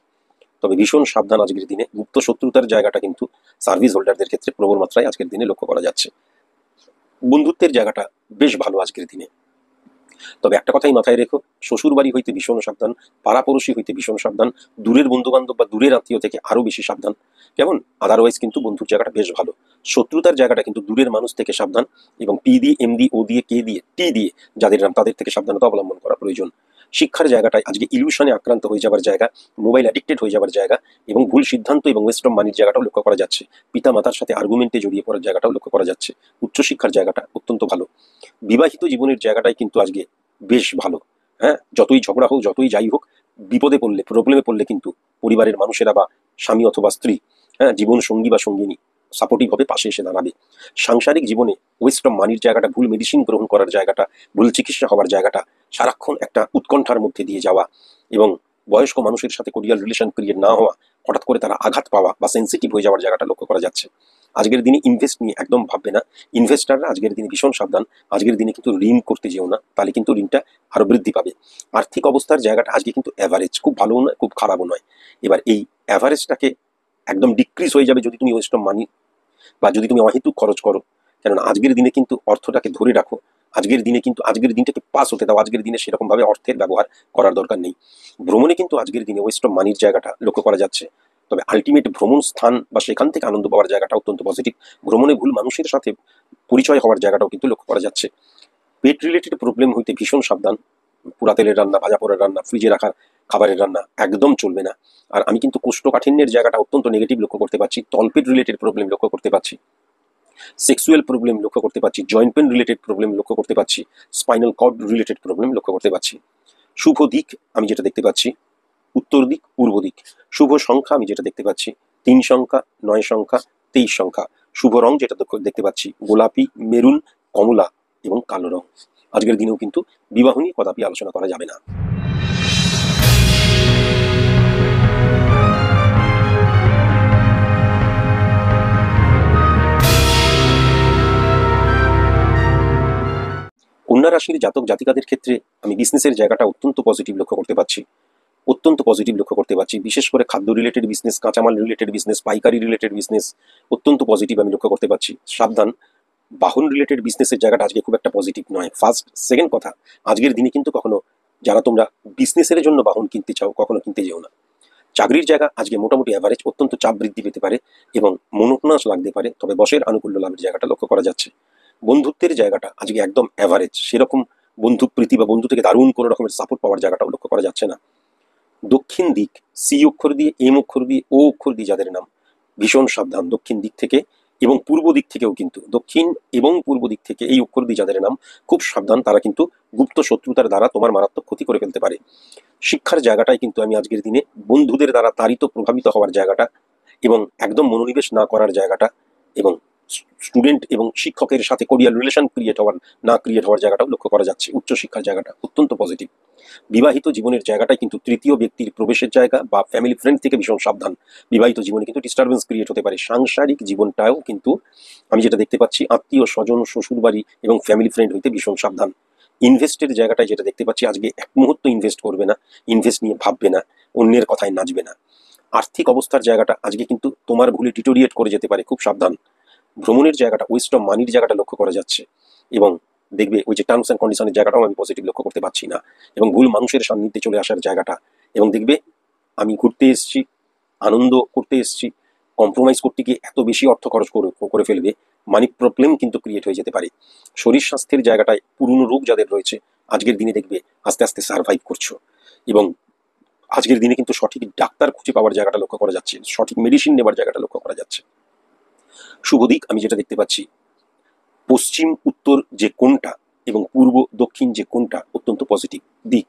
তবে ভীষণ সাবধান আজকের দিনে। গুপ্ত শত্রুতার জায়গাটা কিন্তু সার্ভিস হোল্ডারদের ক্ষেত্রে প্রবল মাত্রায় আজকের দিনে লক্ষ্য করা যাচ্ছে। বন্ধুত্বের জায়গাটা বেশ ভালো আজকের দিনে। তবে একটা কথাই মাথায় রেখো, শ্বশুর বাড়ি হইতে ভীষণ সাবধান, পাড়াপড়শি হইতে ভীষণ সাবধান, দূরের বন্ধু বান্ধব বা দূরের আত্মীয় থেকে আরো বেশি সাবধান, কেমন? আদারওয়াইজ কিন্তু বন্ধুর জায়গাটা বেশ ভালো। শত্রুতার জায়গাটা কিন্তু দূরের মানুষ থেকে সাবধান, এবং পি দিয়ে, এম দিয়ে, ও দিয়ে, কে দিয়ে, টি দিয়ে যাদের নাম তাদের থেকে সাবধানতা অবলম্বন করা প্রয়োজন। শিক্ষার জায়গাটায় আজকে ইলিউশনে আক্রান্ত হয়ে যাবার জায়গা, মোবাইল অ্যাডিক্টেড হয়ে যাবার জায়গা, এবং ভুল সিদ্ধান্ত এবং ওয়েস্ট অফ মানির জায়গাটাও লক্ষ্য করা যাচ্ছে। পিতা মাতার সাথে আর্গুমেন্টে জড়িয়ে পড়ার জায়গাটাও লক্ষ্য করা যাচ্ছে। উচ্চশিক্ষার জায়গাটা অত্যন্ত ভালো। বিবাহিত জীবনের জায়গাটাই কিন্তু আজকে বেশ ভালো। হ্যাঁ, যতই ঝগড়া হোক, যতই যাই হোক, বিপদে পড়লে, প্রবলেমে পড়লে কিন্তু পরিবারের মানুষেরা বা স্বামী অথবা স্ত্রী, হ্যাঁ, জীবন সঙ্গী বা সঙ্গিনী সাপোর্টিভ হবে, পাশে এসে দাঁড়াবে। সাংসারিক জীবনে ওয়েস্ট অফ মানির জায়গাটা, ভুল মেডিসিন গ্রহণ করার জায়গাটা, ভুল চিকিৎসা হওয়ার জায়গাটা, সারাক্ষণ একটা উৎকণ্ঠার মধ্যে দিয়ে যাওয়া, এবং বয়স্ক মানুষের সাথে কোরিয়াল রিলেশন ক্রিয়েট না হওয়া, হঠাৎ করে তারা আঘাত পাওয়া বা সেন্সিটিভ হয়ে যাওয়ার জায়গাটা লক্ষ্য করা যাচ্ছে। আজকের দিনে ইনভেস্ট নিয়ে একদম ভাববে না। ইনভেস্টাররা আজকের দিনে ভীষণ সাবধান। আজকের দিনে কিন্তু ঋণ করতে যেও না, তাহলে কিন্তু ঋণটা আরো বৃদ্ধি পাবে। আর্থিক অবস্থার জায়গাটা আজকে কিন্তু অ্যাভারেজ, খুব ভালো নয়, খুব খারাপও নয়। এবার এই অ্যাভারেজটাকে একদম ডিক্রিজ হয়ে যাবে যদি তুমি ওয়েস্ট অফ মানি বা যদি তুমি অহেতুক খরচ করো। কেননা আজকের দিনে কিন্তু অর্থটাকে ধরে রাখো। আজকের দিনে কিন্তু আজকের দিনটাকে পাস হতে দাও। আজকের দিনে সেরকম ভাবে অর্থের ব্যবহার করার দরকার নেই। ভ্রমণে কিন্তু আজকের দিনে ওয়েস্ট অফ মানির জায়গাটা লক্ষ্য করা যাচ্ছে। তবে আলটিমেট ভ্রমণ স্থান বা সেখান থেকে আনন্দ পাওয়ার জায়গাটা অত্যন্ত পজিটিভ। ভ্রমণে ভুল মানুষের সাথে পরিচয় হওয়ার জায়গাটাও কিন্তু লক্ষ্য করা যাচ্ছে। পেট রিলেটেড প্রবলেম হইতে ভীষণ সাবধান। পুরা তেলের রান্না, ভাজা পোড়ার রান্না, ফ্রিজে রাখা খাবারের রান্না একদম চলবে না। আর আমি কিন্তু কোষ্ঠকাঠিন্যের জায়গাটা অত্যন্ত নেগেটিভ লক্ষ্য করতে পারছি। তলপেট রিলেটেড প্রবলেম লক্ষ্য করতে পারছি। সেক্সুয়াল প্রবলেম লক্ষ্য করতে পারছি। জয়েন্ট পেন রিলেটেড প্রবলেম লক্ষ্য করতে পারছি। স্পাইনাল কর্ড রিলেটেড প্রবলেম লক্ষ্য করতে পারছি। শুভ দিক আমি যেটা দেখতে পাচ্ছি, উত্তর দিক, পূর্ব দিক। শুভ সংখ্যা আমি যেটা দেখতে পাচ্ছি, 3 সংখ্যা, 9 সংখ্যা, 23 সংখ্যা। শুভ রং যেটা দেখতে পাচ্ছি, গোলাপি, মেরুন, কমলা এবং কালো রং। আজকের দিনেও কিন্তু বিবাহ নিয়ে কদাপি আলোচনা করা যাবে না। কন্যা রাশির জাতক জাতিকাদের ক্ষেত্রে আমি বিজনেসের জায়গাটা অত্যন্ত পজিটিভ লক্ষ্য করতে পারছি। অত্যন্ত পজিটিভ লক্ষ্য করতে পারছি। বিশেষ করে খাদ্য রিলেটেড বিজনেস, কাঁচামাল রিলেটেড বিজনেস, পাইকারি রিলেটেড বিজনেস অত্যন্ত পজিটিভ আমি লক্ষ্য করতে পারছি। সাবধান, বাহন রিলেটেড বিজনেসের জায়গাটা আজকে খুব একটা পজিটিভ নয়। ফার্স্ট, সেকেন্ড কথা, আজকের দিনে কিন্তু কখনো যারা তোমরা বিজনেসের জন্য বাহন কিনতে চাও, কখনো কিনতে যেও না। চাকরির জায়গা আজকে মোটামুটি অ্যাভারেজ, অত্যন্ত চাপ বৃদ্ধি পেতে পারে এবং মনোনাস লাগতে পারে, তবে বসের আনুকূল্য লাভের জায়গাটা লক্ষ্য করা যাচ্ছে। বন্ধুত্বের জায়গাটা আজকে একদম অ্যাভারেজ, সেরকম বন্ধু প্রীতি বা বন্ধু থেকে দারুণ কোনো রকমের সাপোর্ট পাওয়ার জায়গাটাও লক্ষ্য করা যাচ্ছে না। দক্ষিণ দিক, সি অক্ষর দিয়ে, এম অক্ষর দিয়ে, ও অক্ষর দিয়ে যাদের নাম, ভীষণ সাবধান দক্ষিণ দিক থেকে এবং পূর্ব দিক থেকেও। কিন্তু দক্ষিণ এবং পূর্ব দিক থেকে এই অক্ষর দিয়ে যাদের নাম, খুব সাবধান, তারা কিন্তু গুপ্ত শত্রুতার দ্বারা তোমার মারাত্মক ক্ষতি করে ফেলতে পারে। শিক্ষার জায়গাটাই কিন্তু আমি আজকের দিনে বন্ধুদের দ্বারা তাড়িত, প্রভাবিত হওয়ার জায়গাটা এবং একদম মনোনিবেশ না করার জায়গাটা, এবং স্টুডেন্ট এবং শিক্ষকের সাথে কোরিয়াল রিলেশন ক্রিয়েট হওয়ার জায়গাটাও লক্ষ্য করা যাচ্ছে। উচ্চশিক্ষার জায়গাটা অত্যন্ত পজিটিভ। বিবাহিত জীবনের জায়গাটাই কিন্তু তৃতীয় ব্যক্তির প্রবেশের জায়গা বা ফ্যামিলি ফ্রেন্ড থেকে ভীষণ সাবধান। বিবাহিত জীবনে কিন্তু ডিস্টারবেন্স ক্রিয়েট হতে পারে। সাংসারিক জীবনটাও কিন্তু আমি যেটা দেখতে পাচ্ছি, আত্মীয় স্বজন, শ্বশুরবাড়ি এবং ফ্যামিলি ফ্রেন্ড হইতে ভীষণ সাবধান। ইনভেস্টের জায়গাটায় যেটা দেখতে পাচ্ছি, আজকে এক মুহূর্ত ইনভেস্ট করবে না, ইনভেস্ট নিয়ে ভাববে না, অন্যের কথায় নাচবে না। আর্থিক অবস্থার জায়গাটা আজকে কিন্তু তোমার ভুলে ডিটোরিয়েট করে যেতে পারে, খুব সাবধান। ভ্রমণের জায়গাটা, ওয়েস্ট অফ মানির জায়গাটা লক্ষ্য করা যাচ্ছে, এবং দেখবে ওই যে টার্মস অ্যান্ড কন্ডিশনের জায়গাটাও আমি পজিটিভ লক্ষ্য করতে পারছি না, এবং ভুল মানুষের সান্নিধ্যে চলে আসার জায়গাটা, এবং দেখবে আমি ঘুরতে এসেছি, আনন্দ করতে এসেছি, কম্প্রোমাইজ করতে গিয়ে এত বেশি অর্থ খরচ করে ফেলবে, মানি প্রবলেম কিন্তু ক্রিয়েট হয়ে যেতে পারে। শরীর স্বাস্থ্যের জায়গাটায় পুরনো রোগ যাদের রয়েছে, আজকের দিনে দেখবে আস্তে আস্তে সার্ভাইভ করছো, এবং আজকের দিনে কিন্তু সঠিক ডাক্তার খুঁজে পাওয়ার জায়গাটা লক্ষ্য করা যাচ্ছে, সঠিক মেডিসিন নেবার জায়গাটা লক্ষ্য করা যাচ্ছে। শুভ দিক আমি যেটা দেখতে পাচ্ছি, পশ্চিম উত্তর যে কোণটা এবং পূর্ব দক্ষিণ যে কোণটা অত্যন্ত পজিটিভ দিক।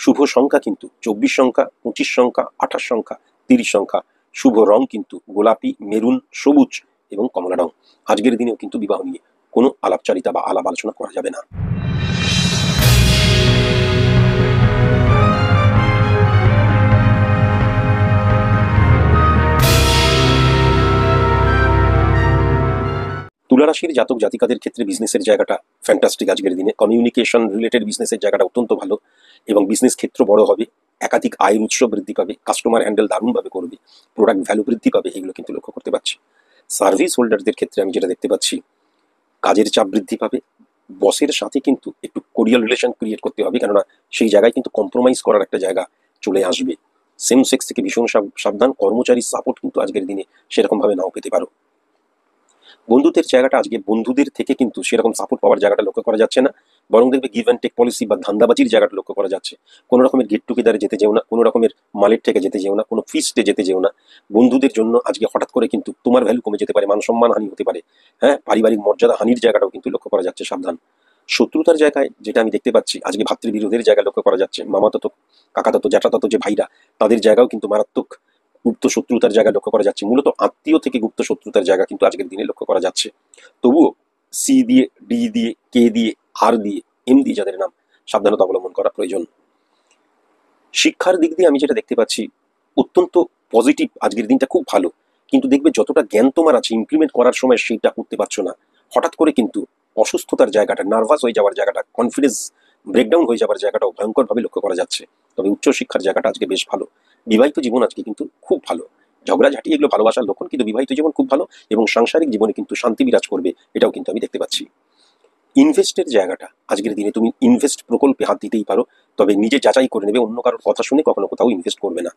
শুভ সংখ্যা কিন্তু 24 সংখ্যা, 25 সংখ্যা, 28 সংখ্যা, 30 সংখ্যা। শুভ রং কিন্তু গোলাপি, মেরুন, সবুজ এবং কমলা রং। আজকের দিনেও কিন্তু বিবাহ নিয়ে কোনো আলাপচারিতা বা আলাপ আলোচনা করা যাবে না। তুলা রাশির জাতক জাতিকাদের ক্ষেত্রে বিজনেসের জায়গাটা ফ্যান্টাস্টিক। আজকের দিনে কমিউনিকেশন রিলেটেড বিজনেসের জায়গাটা অত্যন্ত ভালো এবং বিজনেস ক্ষেত্র বড় হবে, একাধিক আয়ের উৎস বৃদ্ধি পাবে, কাস্টমার হ্যান্ডেল দারুণভাবে করবে, প্রোডাক্ট ভ্যালু বৃদ্ধি পাবে, এগুলো কিন্তু লক্ষ্য করতে পারছি। সার্ভিস হোল্ডারদের ক্ষেত্রে আমি যেটা দেখতে পাচ্ছি, কাজের চাপ বৃদ্ধি পাবে, বসের সাথে কিন্তু একটু কোরিয়াল রিলেশন ক্রিয়েট করতে হবে, কেননা সেই জায়গায় কিন্তু কম্প্রোমাইজ করার একটা জায়গা চলে আসবে। সেম সেক্স থেকে ভীষণ সাবধান। কর্মচারীর সাপোর্ট কিন্তু আজকের দিনে সেরকমভাবে নাও পেতে পারো। বন্ধুদের জায়গাটা আজকে বন্ধুদের থেকে কিন্তু সেরকম সাপোর্ট পাওয়ার জায়গাটা লক্ষ্য করা যাচ্ছে না, বরং দেখবে গিভ অ্যান্ড টেক পলিসি বা ধান্দাবাজির জায়গাটা লক্ষ্য করা যাচ্ছে। কোনো রকমের গেট টুগেদারে যেতে যেও না, কোনো রকমের মালের থেকে যেতে যেও না, কোনো ফিস্টে যেতে যেও না। বন্ধুদের জন্য আজকে হঠাৎ করে কিন্তু তোমার ভ্যালু কমে যেতে পারে, মান সম্মান হানি হতে পারে, হ্যাঁ, পারিবারিক মর্যাদা হানির জায়গাটাও কিন্তু লক্ষ্য করা যাচ্ছে, সাবধান। শত্রুতার জায়গায় যেটা আমি দেখতে পাচ্ছি, আজকে ভাতৃবিরোধের জায়গা লক্ষ্য করা যাচ্ছে। মামাতো, কাকাতো, জ্যাঠাতো যে ভাইরা, তাদের জায়গাও কিন্তু মারাত্মক গুপ্ত শত্রুতার জায়গা লক্ষ্য করা যাচ্ছে। মূলত আত্মীয় থেকে গুপ্ত শত্রুতার জায়গা কিন্তু আজকের দিনে লক্ষ্য করা যাচ্ছে। তবুও সি দিয়ে, ডি দিয়ে, কে দিয়ে, আর দিয়ে, এম দিয়ে যাদের নাম, সাবধানতা অবলম্বন করা প্রয়োজন। শিক্ষার দিক দিয়ে আমি যেটা দেখতে পাচ্ছি, অত্যন্ত পজিটিভ। আজকের দিনটা খুব ভালো, কিন্তু দেখবে যতটা জ্ঞান তোমার আছে ইমপ্লিমেন্ট করার সময় সেইটা করতে পারছো না। হঠাৎ করে কিন্তু অসুস্থতার জায়গাটা, নার্ভাস হয়ে যাওয়ার জায়গাটা, কনফিডেন্স ব্রেকডাউন হয়ে যাওয়ার জায়গাটাও ভয়ঙ্করভাবে লক্ষ্য করা যাচ্ছে। তবে উচ্চশিক্ষার জায়গাটা আজকে বেশ ভালো। বিবাহিত জীবন আজকে কিন্তু খুব ভালো। ঝগড়াঝাটি এগুলো ভালোবাসার লক্ষণ, কিন্তু বিবাহিত জীবন খুব ভালো এবং সাংসারিক জীবনে কিন্তু শান্তি বিরাজ করবে, এটাও কিন্তু আমি দেখতে পাচ্ছি। ইনভেস্টের জায়গাটা আজকের দিনে তুমি ইনভেস্ট প্রকল্পে হাত দিতেই পারো, তবে নিজে যাচাই করে নেবে, অন্য কারোর কথা শুনে কখনো কোথাও ইনভেস্ট করবে না।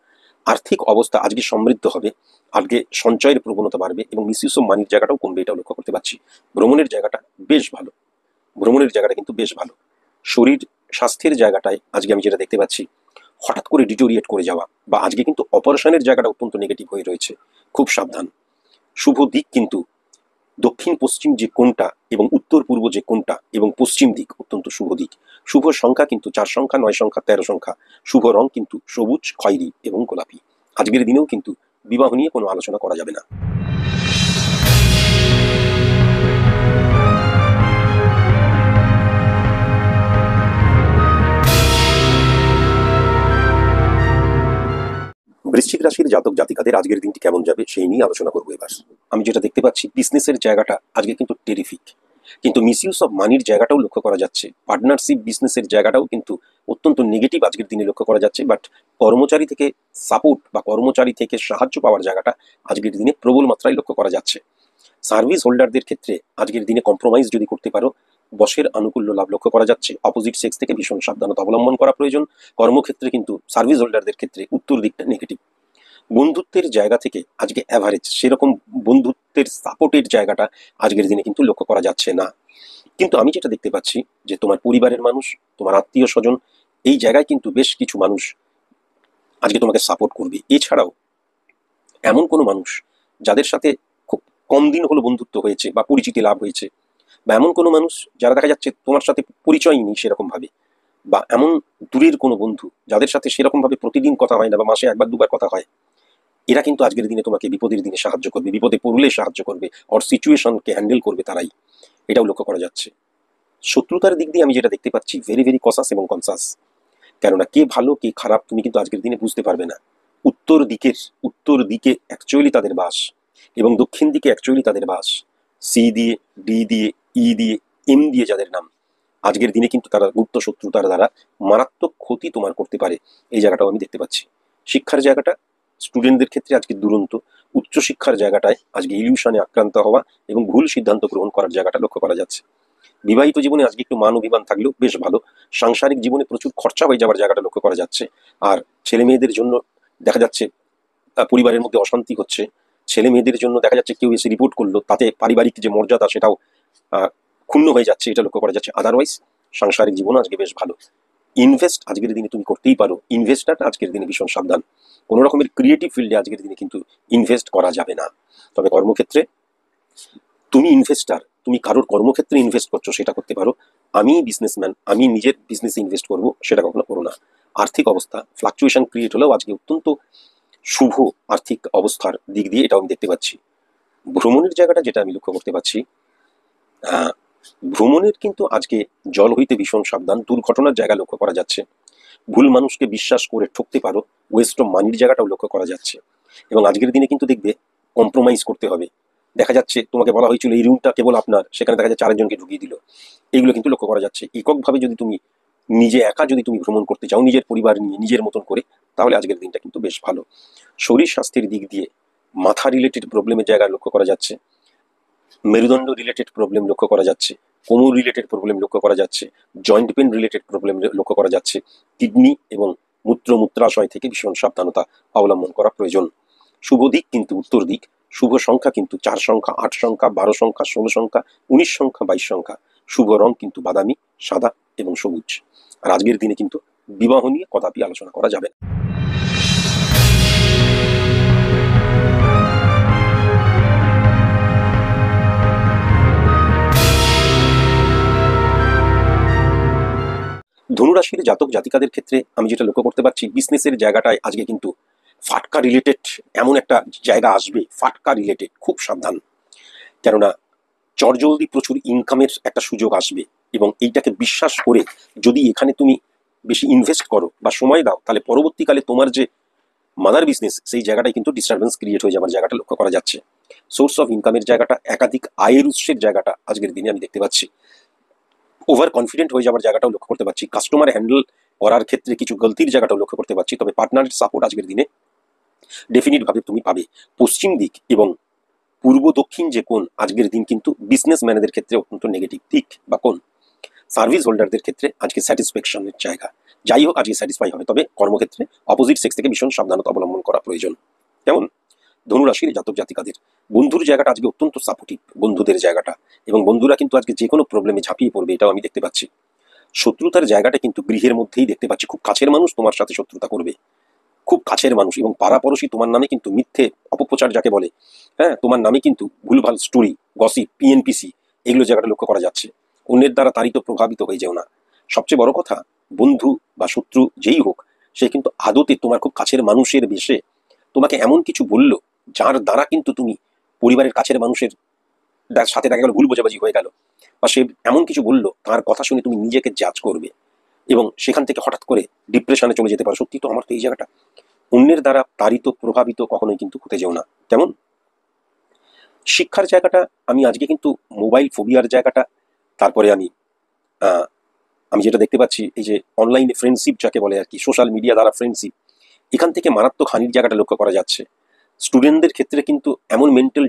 আর্থিক অবস্থা আজকে সমৃদ্ধ হবে, আজকে সঞ্চয়ের প্রবণতা বাড়বে এবং মিসইউজ অফ মানির জায়গাটাও কমবে, এটাও লক্ষ্য করতে পারছি। ভ্রমণের জায়গাটা বেশ ভালো, ভ্রমণের জায়গাটা কিন্তু বেশ ভালো। শরীর স্বাস্থ্যের জায়গাটায় আজকে আমি যেটা দেখতে পাচ্ছি, হঠাৎ করে ডিটোরিয়েট করে যাওয়া বা আজকে কিন্তু অপারেশনের জায়গাটা অত্যন্ত নেগেটিভ হয়ে রয়েছে, খুব সাবধান। শুভ দিক কিন্তু দক্ষিণ পশ্চিম যে কোণটা এবং উত্তর পূর্ব যে কোণটা এবং পশ্চিম দিক অত্যন্ত শুভ দিক। শুভ সংখ্যা কিন্তু 4 সংখ্যা, 9 সংখ্যা, 13 সংখ্যা। শুভ রং কিন্তু সবুজ, খয়েরি এবং গোলাপি। আজকের দিনেও কিন্তু বিবাহ নিয়ে কোনো আলোচনা করা যাবে না। বৃশ্চিক রাশির জাতক জাতিকাদের আজকের দিনটি কেমন যাবে সেই নিয়ে আলোচনা করবো এবার। আমি যেটা দেখতে পাচ্ছি, বিজনেসের জায়গাটা আজকে কিন্তু টেরিফিক, কিন্তু মিসইউজ অফ মানির জায়গাটাও লক্ষ্য করা যাচ্ছে। পার্টনারশিপ বিজনেসের জায়গাটাও কিন্তু অত্যন্ত নেগেটিভ আজকের দিনে লক্ষ্য করা যাচ্ছে। বাট কর্মচারী থেকে সাপোর্ট বা কর্মচারী থেকে সাহায্য পাওয়ার জায়গাটা আজকের দিনে প্রবল মাত্রায় লক্ষ্য করা যাচ্ছে। সার্ভিস হোল্ডারদের ক্ষেত্রে আজকের দিনে কম্প্রোমাইজ যদি করতে পারো, বসের আনুকূল্য লাভ লক্ষ্য করা যাচ্ছে। অপোজিট সেক্স থেকে ভীষণ সাবধানতা অবলম্বন করা প্রয়োজন। কর্মক্ষেত্রে কিন্তু সার্ভিস হোল্ডারদের ক্ষেত্রে উত্তর দিকটা নেগেটিভ। বন্ধুত্বের জায়গা থেকে আজকে অ্যাভারেজ, সেরকম বন্ধুত্বের সাপোর্টের জায়গাটা আজকের দিনে কিন্তু লক্ষ্য করা যাচ্ছে না। কিন্তু আমি যেটা দেখতে পাচ্ছি যে তোমার পরিবারের মানুষ, তোমার আত্মীয় স্বজন, এই জায়গায় কিন্তু বেশ কিছু মানুষ আজকে তোমাকে সাপোর্ট করবে। এছাড়াও এমন কোনো মানুষ যাদের সাথে খুব কম দিন হলো বন্ধুত্ব হয়েছে বা পরিচিতি লাভ হয়েছে, বা এমন কোনো মানুষ যারা দেখা যাচ্ছে তোমার সাথে পরিচয়ই নেই সেরকম ভাবে, বা এমন দূরের কোনো বন্ধু যাদের সাথে সেরকম ভাবে প্রতিদিন কথা হয় না বা মাসে একবার দুবার কথা হয়, এরা কিন্তু আজকের দিনে তোমাকে বিপদের দিনে সাহায্য করবে, বিপদে পড়লে সাহায্য করবে, অর সিচুয়েশনকে হ্যান্ডেল করবে তারাই, এটাও লক্ষ্য করা যাচ্ছে। শত্রুতার দিক দিয়ে আমি যেটা দেখতে পাচ্ছি, ভেরি ভেরি কসাস এবং কনসাস, কেননা কে ভালো কে খারাপ তুমি কিন্তু আজকের দিনে বুঝতে পারবে না। উত্তর দিকে অ্যাকচুয়ালি তাদের বাস এবং দক্ষিণ দিকে অ্যাকচুয়ালি তাদের বাস। সি দিয়ে, ডি দিয়ে, ই দিয়ে, এম দিয়ে যাদের নাম, আজকের দিনে কিন্তু তারা গুপ্ত শত্রুতার দ্বারা মারাত্মক ক্ষতি তোমার করতে পারে, এই জায়গাটাও আমি দেখতে পাচ্ছি। শিক্ষার জায়গাটা স্টুডেন্টদের ক্ষেত্রে আজকে দুরন্ত। উচ্চশিক্ষার জায়গাটায় আজকে ইলিউশনে আক্রান্ত হওয়া এবং ভুল সিদ্ধান্ত গ্রহণ করার জায়গাটা লক্ষ্য করা যাচ্ছে। বিবাহিত জীবনে আজকে একটু মান অভিমান থাকলেও বেশ ভালো। সাংসারিক জীবনে প্রচুর খরচা হয়ে যাওয়ার জায়গাটা লক্ষ্য করা যাচ্ছে। আর ছেলে মেয়েদের জন্য দেখা যাচ্ছে পরিবারের মধ্যে অশান্তি হচ্ছে। ছেলে মেয়েদের জন্য দেখা যাচ্ছে কেউ এসে রিপোর্ট করলো, তাতে পারিবারিক যে মর্যাদা সেটাও ক্ষুণ্ণ হয়ে যাচ্ছে, এটা লক্ষ্য করা যাচ্ছে। আদারওয়াইজ সাংসারিক জীবন আজকে বেশ ভালো। ইনভেস্ট আজকের দিনে তুমি করতেই পারো, ইনভেস্টার আজকের দিনে ভীষণ সাবধান। কোনো রকমের ক্রিয়েটিভ ফিল্ডে আজকের দিনে কিন্তু ইনভেস্ট করা যাবে না। তবে কর্মক্ষেত্রে তুমি ইনভেস্টার, তুমি কারোর কর্মক্ষেত্রে ইনভেস্ট করছো সেটা করতে পারো। আমি বিজনেসম্যান, আমি নিজের বিজনেসে ইনভেস্ট করবো সেটা কখনো করো না। আর্থিক অবস্থা ফ্লাকচুয়েশন ক্রিয়েট হলেও আজকে অত্যন্ত শুভ আর্থিক অবস্থার দিক দিয়ে এটাও আমি দেখতে পাচ্ছি। ভ্রমণের জায়গাটা যেটা আমি লক্ষ্য করতে পারছি, ভ্রমণের কিন্তু আজকে জল হইতে ভীষণ সাবধান, দুর্ঘটনার জায়গা লক্ষ্য করা যাচ্ছে, ভুল মানুষকে বিশ্বাস করে ঠকতে পারো, ওয়েস্ট অফ মানির জায়গাটাও লক্ষ্য করা যাচ্ছে। এবং আজকের দিনে কিন্তু দেখবে কম্প্রোমাইজ করতে হবে। দেখা যাচ্ছে তোমাকে বলা হয়েছিল এই রুমটা কেবল আপনার, সেখানে দেখা যাচ্ছে আরেকজনকে ঢুকিয়ে দিল। এইগুলো কিন্তু লক্ষ্য করা যাচ্ছে। এককভাবে যদি তুমি নিজে একা যদি তুমি ভ্রমণ করতে চাও নিজের পরিবার নিয়ে নিজের মতন করে, তাহলে আজকের দিনটা কিন্তু বেশ ভালো। শরীর স্বাস্থ্যের দিক দিয়ে মাথা রিলেটেড প্রবলেমের জায়গা লক্ষ্য করা যাচ্ছে, মেরুদণ্ড রিলেটেড প্রবলেম লক্ষ্য করা যাচ্ছে, কোমর রিলেটেড প্রবলেম লক্ষ্য করা যাচ্ছে, জয়েন্ট পেন রিলেটেড প্রবলেম লক্ষ্য করা যাচ্ছে। কিডনি এবং মূত্রাশয় থেকে ভীষণ সাবধানতা অবলম্বন করা প্রয়োজন। শুভ দিক কিন্তু উত্তর দিক, শুভ সংখ্যা কিন্তু 4 সংখ্যা, 8 সংখ্যা, 12 সংখ্যা, 16 সংখ্যা, 19 সংখ্যা, 22 সংখ্যা। শুভ রং কিন্তু বাদামি, সাদা এবং সবুজ। আর আজকের দিনে কিন্তু বিবাহ নিয়ে কদাপি আলোচনা করা যাবে না। ধনুরাশির জাতক জাতিকাদের ক্ষেত্রে আমি যেটা লক্ষ্য করতে পারছি, বিজনেসের জায়গাটায় আজকে কিন্তু ফাটকা রিলেটেড এমন একটা জায়গা আসবে, ফাটকা রিলেটেড খুব সাবধান। কেননা চটজলদি প্রচুর ইনকামের একটা সুযোগ আসবে এবং এইটাকে বিশ্বাস করে যদি এখানে তুমি বেশি ইনভেস্ট করো বা সময় দাও, তাহলে পরবর্তীকালে তোমার যে মাদার বিজনেস সেই জায়গাটায় কিন্তু ডিস্টারবেন্স ক্রিয়েট হয়ে যাওয়ার জায়গাটা লক্ষ্য করা যাচ্ছে। সোর্স অফ ইনকামের জায়গাটা, একাধিক আয়ের উৎসের জায়গাটা আজকের দিনে আমি দেখতে পাচ্ছি। ওভার কনফিডেন্ট হয়ে যাওয়ার জায়গাটাও লক্ষ্য করতে পারছি। কাস্টমার হ্যান্ডেল করার ক্ষেত্রে কিছু গলতির জায়গাটাও লক্ষ্য করতে পারছি। তবে পার্টনারের সাপোর্ট আজকের দিনে ডেফিনিটভাবে তুমি পাবে। পশ্চিম দিক এবং পূর্ব দক্ষিণ যে কোণ, আজকের দিন কিন্তু বিজনেসম্যানদের ক্ষেত্রে অত্যন্ত নেগেটিভ দিক বা কোণ। সার্ভিস হোল্ডারদের ক্ষেত্রে আজকে স্যাটিসফ্যাকশনের জায়গা। যাই হোক, আজকে স্যাটিসফাই হবে, তবে কর্মক্ষেত্রে অপোজিট সেক্স থেকে ভীষণ সাবধানতা অবলম্বন করা প্রয়োজন। যেমন ধনুরাশির জাতক জাতিকাদের বন্ধুর জায়গাটা আজকে অত্যন্ত সাপোর্টিভ, বন্ধুদের জায়গাটা, এবং বন্ধুরা কিন্তু আজকে যে কোনো প্রবলেমে ঝাঁপিয়ে পড়বে, এটাও আমি দেখতে পাচ্ছি। শত্রুতার জায়গাটা কিন্তু গৃহের মধ্যেই দেখতে পাচ্ছি। খুব কাছের মানুষ তোমার সাথে শত্রুতা করবে, খুব কাছের মানুষ, এবং পাড়াপড়শি তোমার নামে কিন্তু মিথ্যে অপপ্রচার যাকে বলে, হ্যাঁ, তোমার নামে কিন্তু ভুলভাল স্টোরি, গসিপ, পিএনপিসি, এগুলো জায়গাটা লক্ষ্য করা যাচ্ছে। অন্যের দ্বারা তারিত প্রভাবিত হয়ে যেও না। সবচেয়ে বড় কথা, বন্ধু বা শত্রু যেই হোক, সে কিন্তু আদতে তোমার খুব কাছের মানুষের বেশে তোমাকে এমন কিছু বলল যার দ্বারা কিন্তু তুমি পরিবারের কাছের মানুষের সাথে দেখা গেল ভুল বোঝাবুঝি হয়ে গেল, বা সে এমন কিছু বললো তার কথা শুনে তুমি নিজেকে জাজ করবে এবং সেখান থেকে হঠাৎ করে ডিপ্রেশনে চলে যেতে পারো। সত্যি তো আমার তো এই জায়গাটা, অন্যের দ্বারা তারিত প্রভাবিত কখনোই কিন্তু হতে যেও না। তেমন শিক্ষার জায়গাটা আমি আজকে কিন্তু মোবাইল ফোবিয়ার জায়গাটা, তারপরে আমি যেটা দেখতে পাচ্ছি, এই যে অনলাইনে ফ্রেন্ডশিপ যাকে বলে আর কি, সোশ্যাল মিডিয়া দ্বারা ফ্রেন্ডশিপ, এখান থেকে মারাত্মক হানির জায়গাটা লক্ষ্য করা যাচ্ছে। স্টুডেন্টদের ক্ষেত্রে কিন্তু এমন মেন্টাল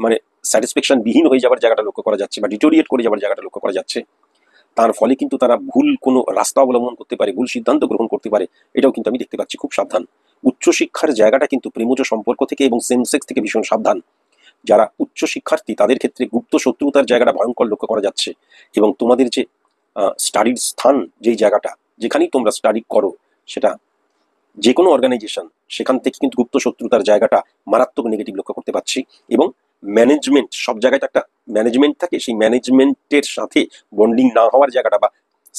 মানে স্যাটিসফ্যাকশন বিহীন হয়ে যাওয়ার জায়গাটা লক্ষ্য করা যাচ্ছে, বা ডিটোরিয়েট করে যাওয়ার জায়গাটা লক্ষ্য করা যাচ্ছে। তার ফলে কিন্তু তারা ভুল কোনো রাস্তা অবলম্বন করতে পারে, ভুল সিদ্ধান্ত গ্রহণ করতে পারে, এটাও কিন্তু আমি দেখতে পাচ্ছি। খুব সাবধান। উচ্চশিক্ষার জায়গাটা কিন্তু প্রেমজ সম্পর্ক থেকে এবং সেম সেক্স থেকে ভীষণ সাবধান। যারা উচ্চ শিক্ষার্থী তাদের ক্ষেত্রে গুপ্ত শত্রুতার জায়গাটা ভয়ঙ্কর লক্ষ্য করা যাচ্ছে। এবং তোমাদের যে স্টাডির স্থান, যেই জায়গাটা যেখানেই তোমরা স্টাডি করো, সেটা যে কোনো অর্গানাইজেশন, সেখান থেকে কিন্তু গুপ্ত শত্রুতার জায়গাটা মারাত্মক নেগেটিভ লক্ষ্য করতে পারছি। এবং ম্যানেজমেন্ট, সব জায়গায় একটা ম্যানেজমেন্ট থাকে, সেই ম্যানেজমেন্টের সাথে বন্ডিং না হওয়ার জায়গাটা বা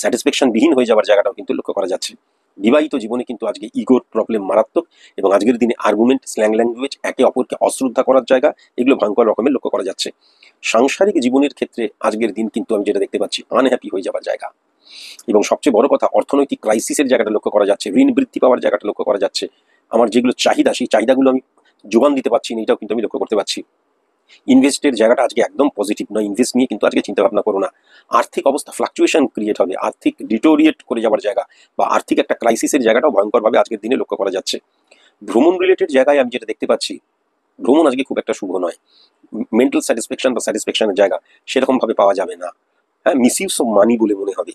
স্যাটিসফ্যাকশন বিহীন হয়ে যাওয়ার জায়গাটাও কিন্তু লক্ষ্য করা যাচ্ছে। বিবাহিত জীবনে কিন্তু আজকে ইগোর প্রবলেম মারাত্মক, এবং আজকের দিনে আর্গুমেন্ট, স্ল্যাং ল্যাঙ্গুয়েজ, একে অপরকে অশ্রদ্ধা করার জায়গা, এগুলো ভয়ঙ্কর রকমের লক্ষ্য করা যাচ্ছে। সাংসারিক জীবনের ক্ষেত্রে আজকের দিন কিন্তু আমি যেটা দেখতে পাচ্ছি, আনহ্যাপি হয়ে যাওয়ার জায়গা। এবং সবচেয়ে বড় কথা, অর্থনৈতিক ক্রাইসিসের জায়গাটা লক্ষ্য করা যাচ্ছে, ঋণ বৃদ্ধি পাওয়ার জায়গাটা লক্ষ্য করা যাচ্ছে। আমার যেগুলো চাহিদা, সেই চাহিদাগুলো আমি যোগান দিতে পারছি না, এটাও কিন্তু আমি লক্ষ্য করতে পারছি। ইনভেস্টের জায়গাটা আজকে একদম পজিটিভ নয়, ইনভেস্ট নিয়ে কিন্তু আজকে চিন্তা ভাবনা করো না। আর্থিক অবস্থা ফ্লাকচুয়েশন ক্রিয়েট হবে, আর্থিক ডিটোরিয়েট করে যাওয়ার জায়গা বা আর্থিক একটা ক্রাইসিসের জায়গাটাও ভয়ঙ্করভাবে আজকের দিনে লক্ষ্য করা যাচ্ছে। ভ্রমণ রিলেটেড জায়গায় আমি যেটা দেখতে পাচ্ছি, ভ্রমণ আজকে খুব একটা শুভ নয়। মেন্টাল স্যাটিসফ্যাকশন বা স্যাটিসফ্যাকশনের জায়গা সেরকম ভাবে পাওয়া যাবে না। হ্যাঁ, মিসইউজ অফ মানি বলে মনে হবে।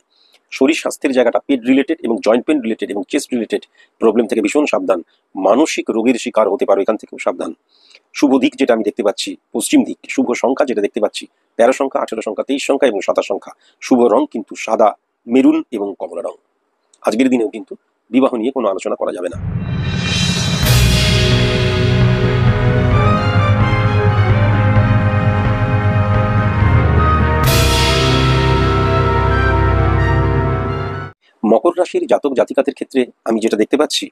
শরীর স্বাস্থ্যের জায়গাটা পেট রিলেটেড এবং জয়েন্ট পেন রিলেটেড এবং চেস্ট রিলেটেড প্রবলেম থেকে ভীষণ সাবধান। মানসিক রোগের শিকার হতে পারো, এখান থেকেও সাবধান। শুভ দিক যেটা আমি দেখতে পাচ্ছি পশ্চিম দিক, শুভ সংখ্যা যেটা দেখতে পাচ্ছি 13 সংখ্যা, 18 সংখ্যা, 23 সংখ্যা এবং 27 সংখ্যা। শুভ রং কিন্তু সাদা, মেরুন এবং কমলা রং। আজকের দিনেও কিন্তু বিবাহ নিয়ে কোনো আলোচনা করা যাবে না। মকর রাশির জাতক জাতিকাদের ক্ষেত্রে আমি যেটা দেখতে পাচ্ছি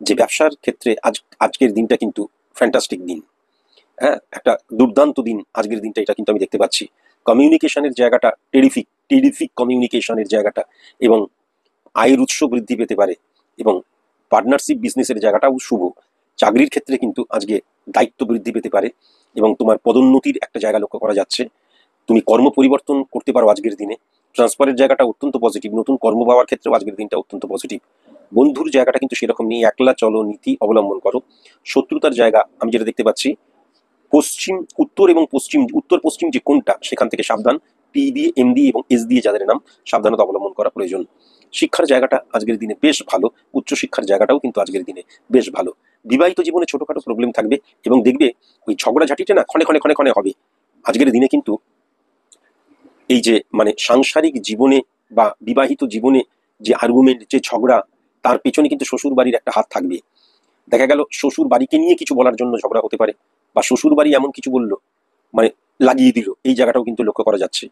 যে ব্যবসার ক্ষেত্রে আজকের দিনটা কিন্তু ফ্যান্টাস্টিক দিন। হ্যাঁ, একটা দুর্দান্ত দিন আজকের দিনটা, এটা কিন্তু আমি দেখতে পাচ্ছি। কমিউনিকেশনের জায়গাটা টেরিফিক টেরিফিক কমিউনিকেশনের জায়গাটা, এবং আয়ের উৎস বৃদ্ধি পেতে পারে, এবং পার্টনারশিপ বিজনেসের জায়গাটাও শুভ। চাকরির ক্ষেত্রে কিন্তু আজকে দায়িত্ব বৃদ্ধি পেতে পারে এবং তোমার পদোন্নতির একটা জায়গা লক্ষ্য করা যাচ্ছে। তুমি কর্ম পরিবর্তন করতে পারো আজকের দিনে। ট্রান্সফারের জায়গাটা অত্যন্ত পজিটিভ, নতুন কর্ম পাওয়ার ক্ষেত্রেও আজকের দিনটা অত্যন্ত পজিটিভ। বন্ধুর জায়গাটা কিন্তু সেরকম নেই, একলা চলো নীতি অবলম্বন করো। শত্রুতার জায়গা আমি যেটা দেখতে পাচ্ছি, পশ্চিম উত্তর এবং পশ্চিম, উত্তর পশ্চিম যে কোনটা সেখান থেকে সাবধান। পি দিয়ে, এম দিয়ে এবং এস দিয়ে যাদের নাম, সাবধানতা অবলম্বন করা প্রয়োজন। শিক্ষার জায়গাটা আজকের দিনে বেশ ভালো, উচ্চশিক্ষার জায়গাটাও কিন্তু আজকের দিনে বেশ ভালো। বিবাহিত জীবনে ছোটখাটো প্রবলেম থাকবে এবং দেখবে ওই ঝগড়াঝাটিটা না ক্ষণে ক্ষণে ক্ষণে ক্ষণে হবে। আজকের দিনে কিন্তু এই যে মানে সাংসারিক জীবনে বা বিবাহিত জীবনে যে আর্গুমেন্ট, যে ঝগড়া, তার পেছনে কিন্তু শ্বশুর বাড়ির একটা হাত থাকবে। দেখা গেল শ্বশুর বাড়িকে নিয়ে কিছু বলার জন্য ঝগড়া হতে পারে, বা শ্বশুর বাড়ি এমন কিছু বললো মানে লাগিয়ে দিল, এই জায়গাটাও কিন্তু লক্ষ্য করা যাচ্ছে।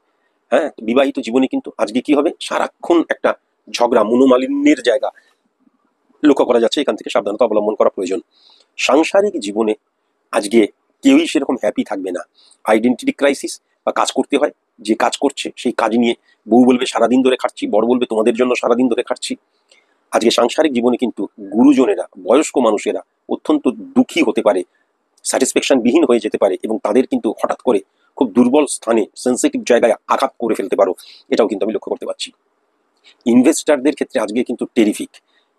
হ্যাঁ, বিবাহিত জীবনে কিন্তু আজকে কি হবে, সারাক্ষণ একটা ঝগড়া, মনোমালিন্যের জায়গা লক্ষ্য করা যাচ্ছে। এখান থেকে সাবধানতা অবলম্বন করা প্রয়োজন। সাংসারিক জীবনে আজকে কেউই সেরকম হ্যাপি থাকবে না। আইডেন্টিটি ক্রাইসিস, বা কাজ করতে হয়, যে কাজ করছে সেই কাজ নিয়ে বউ বলবে সারাদিন ধরে খাটছি, বড় বলবে তোমাদের জন্য সারাদিন ধরে খাটছি। আজকে সাংসারিক জীবনে কিন্তু গুরুজনেরা, বয়স্ক মানুষেরা অত্যন্ত দুঃখী হতে পারে, স্যাটিসফ্যাকশন বিহীন হয়ে যেতে পারে, এবং তাদের কিন্তু হঠাৎ করে খুব দুর্বল স্থানে, সেন্সিটিভ জায়গায় আঘাত করে ফেলতে পারো, এটাও কিন্তু আমি লক্ষ্য করতে পারছি। ইনভেস্টারদের ক্ষেত্রে আজকে কিন্তু টেরিফিক।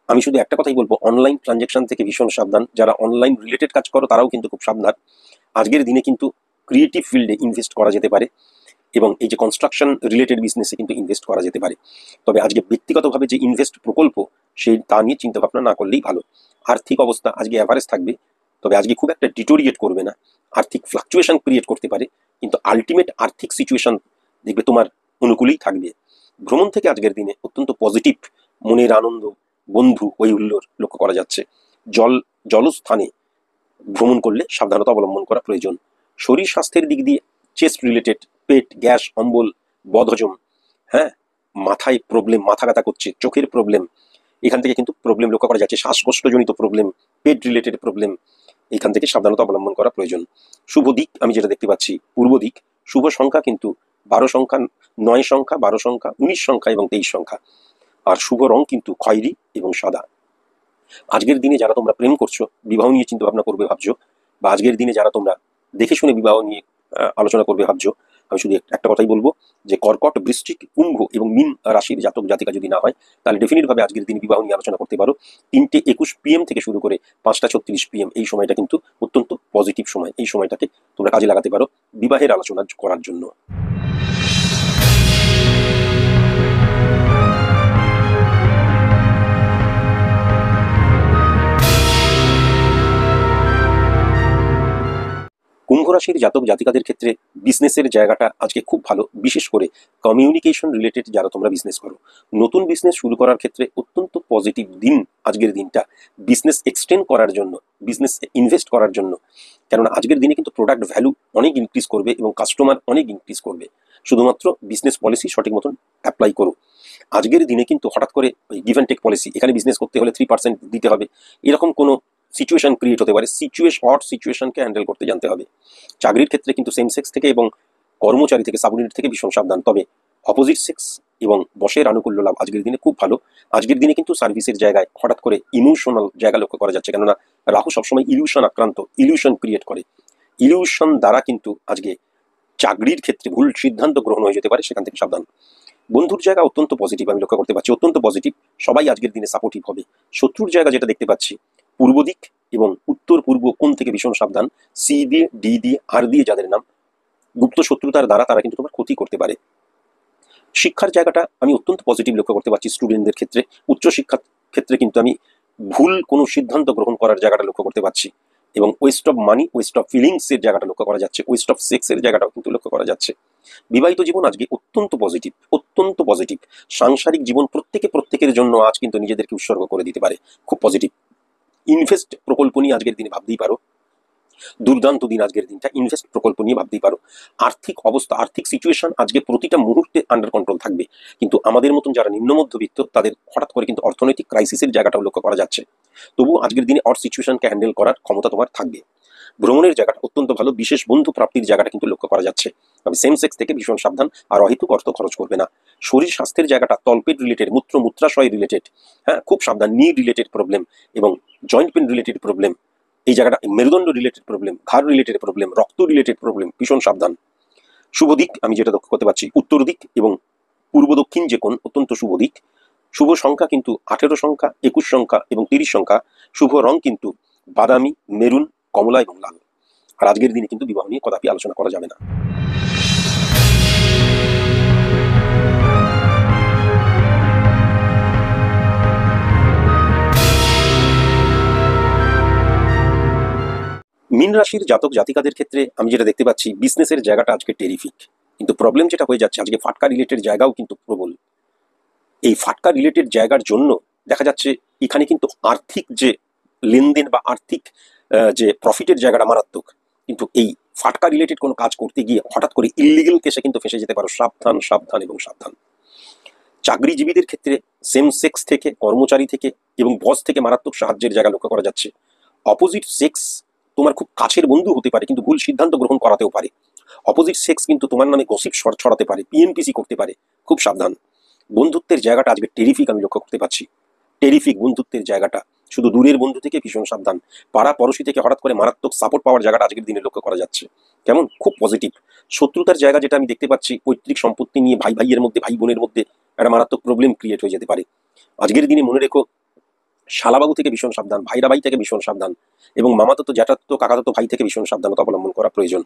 আমি শুধু একটা কথাই বলবো, অনলাইন ট্রানজ্যাকশন থেকে ভীষণ সাবধান। যারা অনলাইন রিলেটেড কাজ করো তারাও কিন্তু খুব সাবধান। আজকের দিনে কিন্তু ক্রিয়েটিভ ফিল্ডে ইনভেস্ট করা যেতে পারে, এবং এই যে কনস্ট্রাকশন রিলেটেড বিজনেসে কিন্তু ইনভেস্ট করা যেতে পারে। তবে আজকে ব্যক্তিগতভাবে যে ইনভেস্ট প্রকল্প, সেই তা নিয়ে চিন্তা ভাবনা না করলেই ভালো। আর্থিক অবস্থা আজকে অ্যাভারেজ থাকবে, তবে আজকে খুব একটা ডিটোরিয়েট করবে না। আর্থিক ফ্লাকচুয়েশন ক্রিয়েট করতে পারে, কিন্তু আলটিমেট আর্থিক সিচুয়েশন দেখবে তোমার অনুকূলেই থাকবে। ভ্রমণ থেকে আজকের দিনে অত্যন্ত পজিটিভ মনের আনন্দ, বন্ধু হৈহুল্লোড় লক্ষ্য করা যাচ্ছে। জলস্থানে ভ্রমণ করলে সাবধানতা অবলম্বন করা প্রয়োজন। শরীর স্বাস্থ্যের দিক দিয়ে চেস্ট রিলেটেড, পেট গ্যাস অম্বল, বদহজম, হ্যাঁ, মাথায় প্রবলেম, মাথা ব্যথা করছে, চোখের প্রবলেম, এখান থেকে কিন্তু প্রবলেম লক্ষ্য করা যাচ্ছে। শ্বাসকষ্টজনিত প্রবলেম, পেট রিলেটেড প্রবলেম, এখান থেকে সাবধানতা অবলম্বন করা প্রয়োজন। শুভ দিক আমি যেটা দেখতে পাচ্ছি, পূর্ব দিক। শুভ সংখ্যা কিন্তু 12 সংখ্যা, 9 সংখ্যা, 12 সংখ্যা, 19 সংখ্যা এবং 23 সংখ্যা। আর শুভ রং কিন্তু খয়েরি এবং সাদা। আজকের দিনে যারা তোমরা প্রেম করছো, বিবাহ নিয়ে চিন্তা ভাবনা করবে ভাবছো, বা আজকের দিনে যারা তোমরা দেখে শুনে বিবাহ নিয়ে আলোচনা করবে ভাবছো, আমি শুধু একটা কথাই বলবো যে কর্কট, বৃশ্চিক, কুম্ভ এবং মীন রাশির জাতক জাতিকা যদি না হয়, তাহলে ডেফিনেট ভাবে আজকের দিনে বিবাহ নিয়ে আলোচনা করতে পারো। 3:21 PM থেকে শুরু করে 5:36 PM, এই সময়টা কিন্তু অত্যন্ত পজিটিভ সময়। এই সময়টাকে তোমরা কাজে লাগাতে পারো বিবাহের আলোচনা করার জন্য। কুম্ভ রাশির জাতক জাতিকাদের ক্ষেত্রে বিজনেসের জায়গাটা আজকে খুব ভালো, বিশেষ করে কমিউনিকেশন রিলেটেড যারা তোমরা বিজনেস করো। নতুন বিজনেস শুরু করার ক্ষেত্রে অত্যন্ত পজিটিভ দিন আজকের দিনটা, বিজনেস এক্সটেন্ড করার জন্য, বিজনেস ইনভেস্ট করার জন্য। কেননা আজকের দিনে কিন্তু প্রোডাক্ট ভ্যালু অনেক ইনক্রিজ করবে এবং কাস্টমার অনেক ইনক্রিজ করবে। শুধুমাত্র বিজনেস পলিসি সঠিক মতন অ্যাপ্লাই করো। আজকের দিনে কিন্তু হঠাৎ করে গিভ অ্যান্ড টেক পলিসি, এখানে বিজনেস করতে হলে 3% দিতে হবে, এরকম কোনো সিচুয়েশন ক্রিয়েট হতে পারে। হট সিচুয়েশনকে হ্যান্ডেল করতে জানতে হবে। চাকরির ক্ষেত্রে কিন্তু সেম সেক্স থেকে এবং কর্মচারী থেকে, সাবঅর্ডিনেট থেকে ভীষণ সাবধান। তবে অপোজিট সেক্স এবং বসের আনুকূল্য লাভ আজকের দিনে খুব ভালো। আজকের দিনে কিন্তু সার্ভিসের জায়গায় হঠাৎ করে ইমোশনাল জায়গা লক্ষ্য করা যাচ্ছে, কেননা রাহু সবসময় ইলিউশন আক্রান্ত, ইলিউশন ক্রিয়েট করে। ইলিউশন দ্বারা কিন্তু আজকে চাকরির ক্ষেত্রে ভুল সিদ্ধান্ত গ্রহণ হয়ে যেতে পারে, সেখান থেকে সাবধান। বন্ধুর জায়গা অত্যন্ত পজিটিভ আমি লক্ষ্য করতে পারছি, অত্যন্ত পজিটিভ। সবাই আজকের দিনে সাপোর্টিভ হবে। শত্রুর জায়গা যেটা দেখতে পাচ্ছি, পূর্ব দিক এবং উত্তর পূর্ব কোণ থেকে ভীষণ সাবধান। সি দিয়ে, ডি দিয়ে, আর দিয়ে যাদের নাম, গুপ্ত শত্রুতার দ্বারা তারা কিন্তু তোমার ক্ষতি করতে পারে। শিক্ষার জায়গাটা আমি অত্যন্ত পজিটিভ লক্ষ্য করতে পারছি স্টুডেন্টদের ক্ষেত্রে। উচ্চশিক্ষার ক্ষেত্রে কিন্তু আমি ভুল কোনো সিদ্ধান্ত গ্রহণ করার জায়গাটা লক্ষ্য করতে পারছি, এবং West of money, West of feelings এর জায়গাটা লক্ষ্য করা যাচ্ছে, ওয়েস্ট অফ সেক্স এর জায়গাটাও কিন্তু লক্ষ্য করা যাচ্ছে। বিবাহিত জীবন আজকে অত্যন্ত পজিটিভ, অত্যন্ত পজিটিভ। সাংসারিক জীবন প্রত্যেকের জন্য আজ কিন্তু নিজেদেরকে উৎসর্গ করে দিতে পারে, খুব পজিটিভ। ইনভেস্ট প্রকল্প নিয়ে আজকের দিনে ভাবতেই পারো। দুর্দান্ত দিন আজকের দিনটা, ইনভেস্ট প্রকল্প নিয়ে ভাবতেই পারো। আর্থিক অবস্থা, আর্থিক সিচুয়েশন আজকে প্রতিটা মুহূর্তে আন্ডার কন্ট্রোল থাকবে, কিন্তু আমাদের মতন যারা নিম্ন মধ্যবিত্ত তাদের হঠাৎ করে কিন্তু অর্থনৈতিক ক্রাইসিসের জায়গাটাও লক্ষ্য করা যাচ্ছে। তবুও আজকের দিনে অর সিচুয়েশনকে হ্যান্ডেল করার ক্ষমতা তোমার থাকবে। ভ্রমণের জায়গাটা অত্যন্ত ভালো, বিশেষ বন্ধু প্রাপ্তির জায়গাটা কিন্তু লক্ষ্য করা যাচ্ছে। তবে সেম সেক্স থেকে ভীষণ সাবধান, আর অহেতুক অর্থ খরচ করবে না। শরীর স্বাস্থ্যের জায়গাটা তলপেট রিলেটেড, মূত্রাশয় রিলেটেড, হ্যাঁ খুব সাবধান। নি রিলেটেড প্রবলেম এবং জয়েন্ট পেন রিলেটেড প্রবলেম, এই জায়গাটা মেরুদণ্ড রিলেটেড প্রবলেম, ঘাড় রিলেটেড প্রবলেম, রক্ত রিলেটেড প্রবলেম, ভীষণ সাবধান। শুভ দিক আমি যেটা লক্ষ্য করতে পারছি, উত্তর দিক এবং পূর্ব দক্ষিণ যে কোণ অত্যন্ত শুভ দিক। শুভ সংখ্যা কিন্তু 18 সংখ্যা, 21 সংখ্যা এবং 30 সংখ্যা। শুভ রং কিন্তু বাদামি, মেরুন, কমলা এবং লাল। আর আজকের দিনে কিন্তু বিবাহ নিয়ে কদাপি আলোচনা করা যাবে না। মীন রাশির জাতক জাতিকাদের ক্ষেত্রে আমি যেটা দেখতে পাচ্ছি, বিজনেসের জায়গাটা আজকে টেরিফিক, কিন্তু প্রবলেম যেটা হয়ে যাচ্ছে আজকে ফাটকা রিলেটেড জায়গাও কিন্তু প্রবল। এই ফাটকা রিলেটেড জায়গার জন্য দেখা যাচ্ছে এখানে কিন্তু আর্থিক যে লেনদেন বা আর্থিক যে প্রফিটের জায়গাটা মারাত্মক, কিন্তু এই ফাটকা রিলেটেড কোনো কাজ করতে গিয়ে হঠাৎ করে ইলিগেল কেসে কিন্তু ফেসে যেতে পারো। সাবধান, সাবধান এবং সাবধান। চাকরিজীবীদের ক্ষেত্রে সেম সেক্স থেকে, কর্মচারী থেকে এবং বস থেকে মারাত্মক সাহায্যের জায়গা লক্ষ্য করা যাচ্ছে। অপোজিট সেক্স তোমার খুব কাছের বন্ধু হতে পারে, কিন্তু ভুল সিদ্ধান্ত গ্রহণ করাতেও পারে। অপোজিট সেক্স কিন্তু তোমার নামে গসিপ ছড়াতে পারে, পিএনপিসি করতে পারে, খুব সাবধান। বন্ধুত্বের জায়গাটা আজকে টেরিফিক আমি লক্ষ্য করতে পারছি, টেরিফিক বন্ধুত্বের জায়গাটা। শুধু দূরের বন্ধু থেকে ভীষণ সাবধান। পাড়া পড়শি থেকে হঠাৎ করে মারাত্মক সাপোর্ট পাওয়ার জায়গাটা আজকের দিনে লক্ষ্য করা যাচ্ছে। কেমন খুব পজিটিভ। শত্রুতার জায়গা যেটা আমি দেখতে পাচ্ছি, পৈতৃক সম্পত্তি নিয়ে ভাই ভাইয়ের মধ্যে, ভাই বোনের মধ্যে একটা মারাত্মক প্রবলেম ক্রিয়েট হয়ে যেতে পারে। আজকের দিনে মনে রেখো, শালাবাবু থেকে ভীষণ সাবধান, ভাইরা ভাই থেকে ভীষণ সাবধান এবং মামাতো জ্যাঠাতো কাকাতো ভাই থেকে ভীষণ সাবধানতা অবলম্বন করা প্রয়োজন।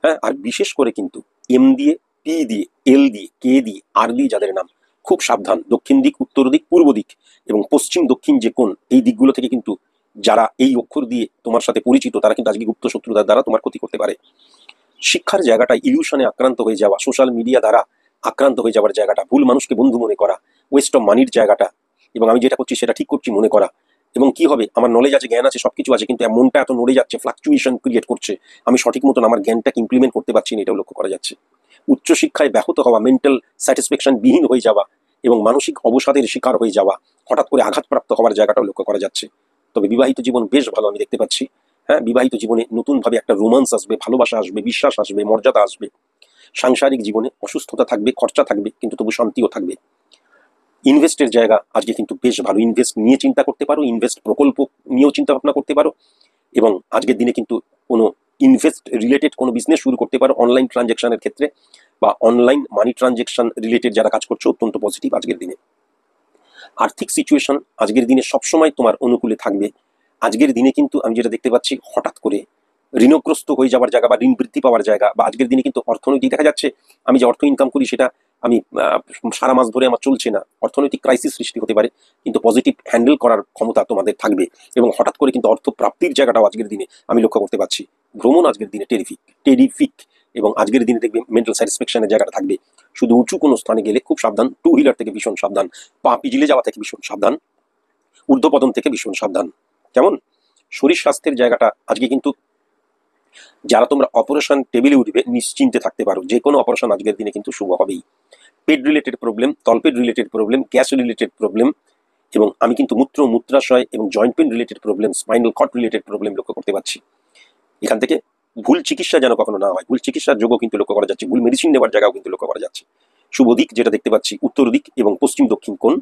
হ্যাঁ, আর বিশেষ করে কিন্তু এম দিয়ে, পি দিয়ে, এল দিয়ে, কে দিয়ে, আর দিয়ে যাদের নাম, খুব সাবধান। দক্ষিণ দিক, উত্তর দিক, পূর্ব দিক এবং পশ্চিম দক্ষিণ যে কোণ, এই দিকগুলো থেকে কিন্তু যারা এই অক্ষর দিয়ে তোমার সাথে পরিচিত তারা কিন্তু আজকে গুপ্ত শত্রুতার দ্বারা তোমার ক্ষতি করতে পারে। শিক্ষার জায়গাটা ইলিউশনে আক্রান্ত হয়ে যাওয়া, সোশ্যাল মিডিয়া দ্বারা আক্রান্ত হয়ে যাওয়ার জায়গাটা, ভুল মানুষকে বন্ধু মনে করা, ওয়েস্ট অফ মানির জায়গাটা, এবং আমি যেটা করছি সেটা ঠিক করছি মনে করা, এবং কি হবে আমার নলেজ আছে, জ্ঞান আছে, সবকিছু আছে, কিন্তু মনটা এত নড়ে যাচ্ছে, ফ্লাকচুয়েশন ক্রিয়েট করছে, আমি সঠিক মতন আমার জ্ঞানটাকে ইমপ্লিমেন্ট করতে পারছি না, এটাও লক্ষ্য করা যাচ্ছে। উচ্চশিক্ষায় ব্যাহত হওয়া, মেন্টাল স্যাটিসফ্যাকশন বিহীন হয়ে যাওয়া এবং মানসিক অবসাদের শিকার হয়ে যাওয়া, হঠাৎ করে আঘাতপ্রাপ্ত হওয়ার জায়গাটাও লক্ষ্য করা যাচ্ছে। তবে বিবাহিত জীবন বেশ ভালো আমি দেখতে পাচ্ছি। হ্যাঁ, বিবাহিত জীবনে নতুনভাবে একটা রোমান্স আসবে, ভালোবাসা আসবে, বিশ্বাস আসবে, মর্যাদা আসবে। সাংসারিক জীবনে অসুস্থতা থাকবে, খরচা থাকবে, কিন্তু তবু শান্তিও থাকবে। ইনভেস্টের জায়গা আজকে কিন্তু বেশ ভালো, ইনভেস্ট নিয়ে চিন্তা করতে পারো, ইনভেস্ট প্রকল্প নিয়েও চিন্তা ভাবনা করতে পারো, এবং আজকের দিনে কিন্তু কোনো ইনভেস্ট রিলেটেড কোনো বিজনেস শুরু করতে পারো অনলাইন ট্রানজ্যাকশনের ক্ষেত্রে, বা অনলাইন মানি ট্রানজ্যাকশন রিলেটেড যারা কাজ করছো, অত্যন্ত পজিটিভ আজকের দিনে। আর্থিক সিচুয়েশন আজকের দিনে সবসময় তোমার অনুকূলে থাকবে। আজকের দিনে কিন্তু আমি যেটা দেখতে পাচ্ছি, হঠাৎ করে ঋণগ্রস্ত হয়ে যাওয়ার জায়গা বা ঋণ বৃদ্ধি পাওয়ার জায়গা, বা আজকের দিনে কিন্তু অর্থনৈতিক দেখা যাচ্ছে আমি যে অর্থ ইনকাম করি সেটা আমি সারা মাস ধরে আমার চলছে না, অর্থনৈতিক ক্রাইসিস সৃষ্টি হতে পারে, কিন্তু পজিটিভ হ্যান্ডেল করার ক্ষমতা তোমাদের থাকবে এবং হঠাৎ করে কিন্তু অর্থ প্রাপ্তির জায়গাটাও আজকের দিনে আমি লক্ষ্য করতে পারছি। ভ্রমণ আজকের দিনে টেরিফিক, টেরিফিক, এবং আজকের দিনে দেখবে মেন্টাল স্যাটিসফ্যাকশনের জায়গাটা থাকবে। শুধু উঁচু কোনো স্থানে গেলে খুব সাবধান, টু হুইলার থেকে ভীষণ সাবধান, পা পিছলে যাওয়া থেকে ভীষণ সাবধান, ঊর্ধ্বপতন থেকে ভীষণ সাবধান। কেমন শরীর স্বাস্থ্যের জায়গাটা আজকে কিন্তু যারা তোমরা অপারেশন টেবিলে উঠবে নিশ্চিন্তে থাকতে পারো, যে কোনো অপারেশন আজকের দিনে কিন্তু শুভ হবেই। পেট রিলেটেড প্রবলেম, তলপেট related problem, gas related problem, এবং আমি কিন্তু মূত্রাশয় এবং joint pain related problem, spinal cord related problem লক্ষ্য করতে পারছি। এখান থেকে ভুল চিকিৎসা যেন কখনো না হয়, ভুল চিকিৎসার যোগও কিন্তু লক্ষ্য করা যাচ্ছে, ভুল মেডিসিন নেওয়ার জায়গাও কিন্তু লক্ষ্য করা যাচ্ছে। শুভ দিক যেটা দেখতে পাচ্ছি উত্তর দিক এবং পশ্চিম দক্ষিণ কোণ।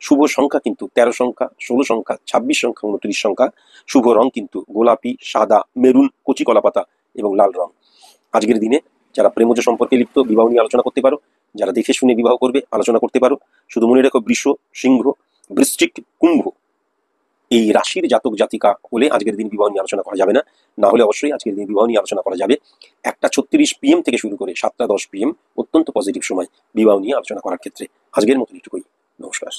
শুভ সংখ্যা কিন্তু 13 সংখ্যা, 16 সংখ্যা, 26 সংখ্যা, 29 সংখ্যা। শুভ রং কিন্তু গোলাপি, সাদা, মেরুন, কচি কলাপাতা এবং লাল রং। আজকের দিনে যারা প্রেমজ সম্পর্কে লিপ্ত, বিবাহ নিয়ে আলোচনা করতে পারো, যারা দেখে শুনে বিবাহ করবে আলোচনা করতে পারো। শুধু মনে রেখো, বৃষ, সিংহ, বৃশ্চিক, কুম্ভ এই রাশির জাতক জাতিকা হলে আজকের দিন বিবাহ নিয়ে আলোচনা করা যাবে না, না হলে অবশ্যই আজকের দিন বিবাহ নিয়ে আলোচনা করা যাবে। 1:36 PM থেকে শুরু করে 7:10 PM অত্যন্ত পজিটিভ সময় বিবাহ নিয়ে আলোচনা করার ক্ষেত্রে। আজকের মতো এটুকুই, নমস্কার।